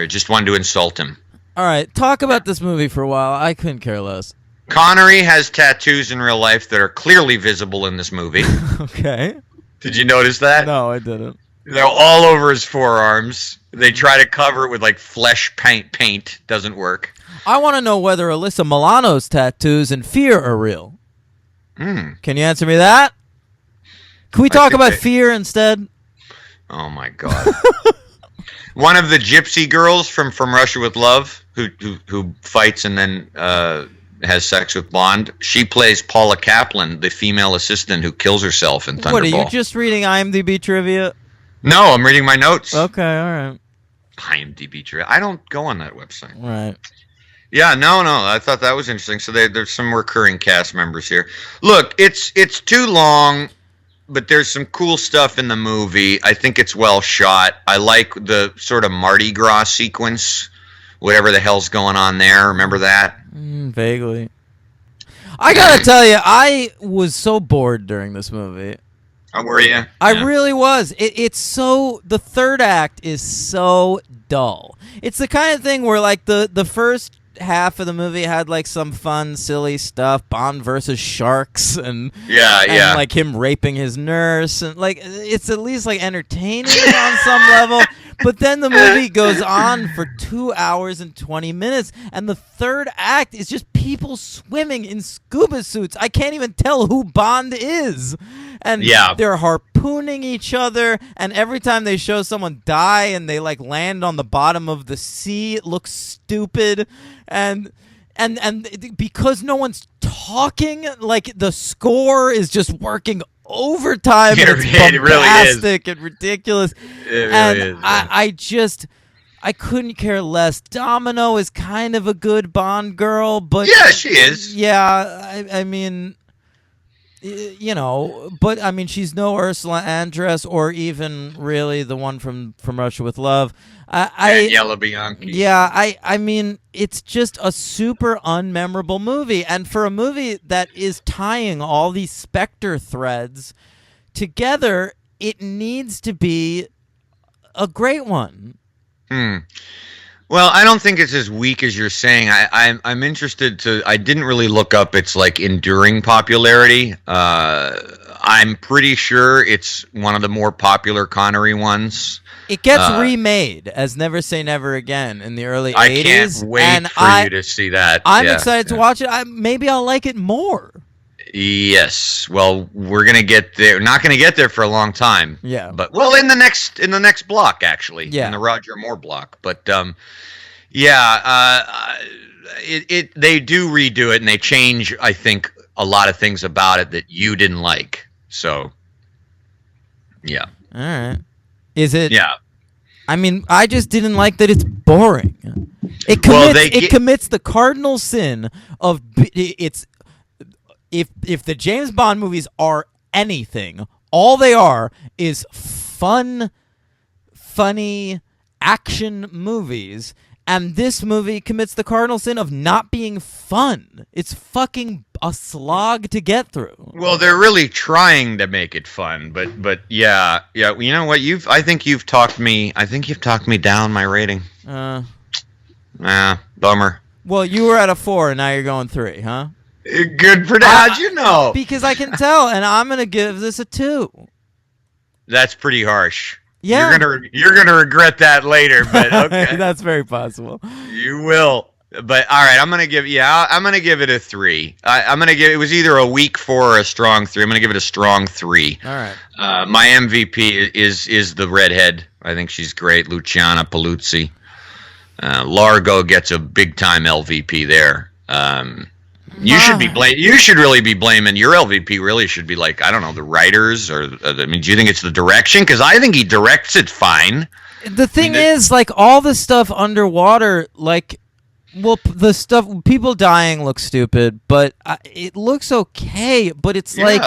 Just wanted to insult him. All right, talk about this movie for a while. I couldn't care less. Connery has tattoos in real life that are clearly visible in this movie. Okay. Did you notice that? No, I didn't. They're all over his forearms. They try to cover it with like flesh paint. Doesn't work. I want to know whether Alyssa Milano's tattoos in Fear are real. Can you answer me that? Can we talk about Fear instead? Oh my God. One of the gypsy girls from Russia with Love who fights and then has sex with Bond, she plays Paula Kaplan, the female assistant who kills herself in Thunderball. What, are you just reading IMDb trivia? No, I'm reading my notes. Okay, all right. IMDb trivia. I don't go on that website. Right. Yeah, no. I thought that was interesting. So there's some recurring cast members here. Look, it's too long, but there's some cool stuff in the movie. I think it's well shot. I like the sort of Mardi Gras sequence, whatever the hell's going on there. Remember that? Vaguely. I gotta tell you, I was so bored during this movie. Oh, were you? I really was. It's so, the third act is so dull. It's the kind of thing where like the first half of the movie had like some fun, silly stuff, Bond versus sharks, and like him raping his nurse, and like it's at least like entertaining on some level. But then the movie goes on for 2 hours and 20 minutes, and the third act is just people swimming in scuba suits. I can't even tell who Bond is. And they're harpooning each other, and every time they show someone die and they like land on the bottom of the sea, it looks stupid. And because no one's talking, like the score is just working overtime. And it's bombastic and ridiculous. It really is. I couldn't care less. Domino is kind of a good Bond girl, but she is. Yeah, I mean, but I mean, she's no Ursula Andress or even really the one from Russia with Love. Yellow Bianchi. Yeah, I mean, it's just a super unmemorable movie, and for a movie that is tying all these Spectre threads together, it needs to be a great one. Well, I don't think it's as weak as you're saying. I'm interested to. I didn't really look up its like enduring popularity. I'm pretty sure it's one of the more popular Connery ones. It gets remade as Never Say Never Again in the early 80s. I can't wait for you to see that. I'm excited to watch it. Maybe I'll like it more. Yes. Well, we're gonna get there. We're not gonna get there for a long time. Yeah. But in the next block, actually. Yeah. In the Roger Moore block. But they do redo it, and they change, I think, a lot of things about it that you didn't like. So. Yeah. All right. Is it? Yeah. I mean, I just didn't like that it's boring. It commits the cardinal sin of it's. If the James Bond movies are anything, all they are is funny action movies, and this movie commits the cardinal sin of not being fun. It's fucking a slog to get through. Well, they're really trying to make it fun, but yeah. You know what? I think you've talked me down my rating. Bummer. Well, you were at a 4, and now you're going 3, huh? Good for that. How'd you know? Because I can tell, and I'm gonna give this a 2. That's pretty harsh. Yeah, you're gonna regret that later, but okay. That's very possible. You will. But all right, I'm gonna give it a 3. I'm gonna give it was either a weak 4 or a strong 3. I'm gonna give it a strong 3. All right. My MVP is the redhead. I think she's great, Luciana Paluzzi. Largo gets a big time LVP there. You should really be blaming your LVP. Really should be like, I don't know, the writers or I mean, do you think it's the direction? Because I think he directs it fine. The thing is, like all the stuff underwater, like, well, the stuff people dying looks stupid, but it looks okay. But it's like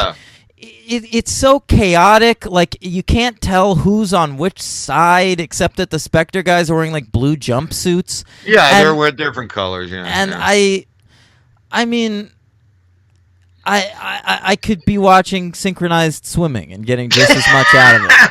it's so chaotic. Like you can't tell who's on which side, except that the Spectre guys are wearing like blue jumpsuits. Yeah, they're wearing different colors. Yeah, and I mean, I could be watching synchronized swimming and getting just as much out of it.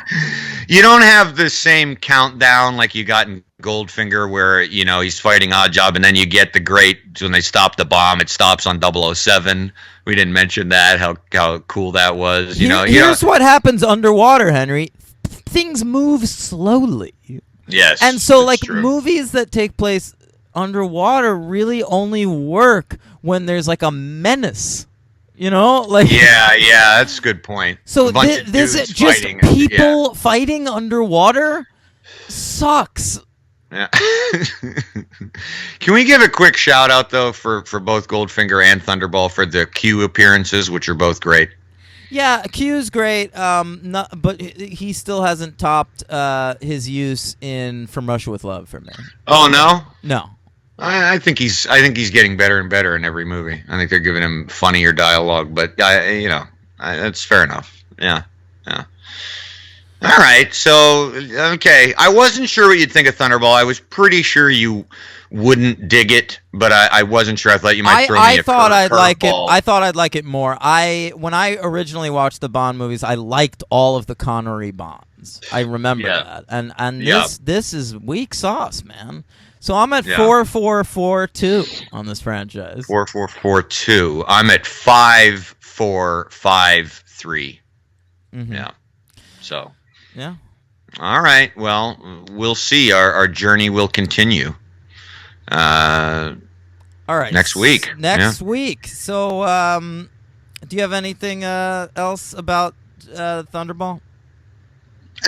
You don't have the same countdown like you got in Goldfinger where, he's fighting Oddjob and then you get the great, when they stop the bomb, it stops on 007. We didn't mention that, how cool that was. Here's what happens underwater, Henry. Things move slowly. Yes. And so, like, movies that take place underwater really only work when there's like a menace, like that's a good point. So this just people fighting underwater sucks. Yeah. Can we give a quick shout out though for both Goldfinger and Thunderball for the Q appearances, which are both great? Yeah, Q's great, but he still hasn't topped his use in From Russia with Love for me. Oh no? No. I think he's getting better and better in every movie. I think they're giving him funnier dialogue, but that's fair enough. Yeah. All right, so okay, I wasn't sure what you'd think of Thunderball. I was pretty sure you wouldn't dig it, but I wasn't sure. I thought you might throw me a thought I'd like it. curveball. I thought I'd like it more. When I originally watched the Bond movies, I liked all of the Connery Bonds. I remember that, and this is weak sauce, man. So I'm at 4-4-4-2 on this franchise. 4-4-4-2. I'm at 5-4-5-3. Mm-hmm. Yeah. So. Yeah. All right. Well, we'll see. Our journey will continue. All right. Next week. Next week. So, do you have anything else about Thunderball?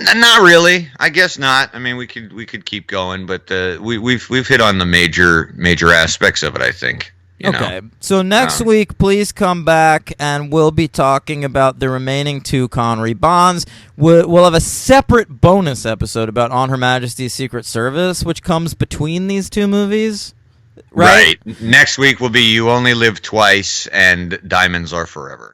Not really. I guess not. I mean, we could keep going, but we've hit on the major aspects of it, I think. Okay. So next week, please come back, and we'll be talking about the remaining 2 Connery Bonds. We'll have a separate bonus episode about On Her Majesty's Secret Service, which comes between these 2 movies. Right. Next week will be You Only Live Twice and Diamonds Are Forever.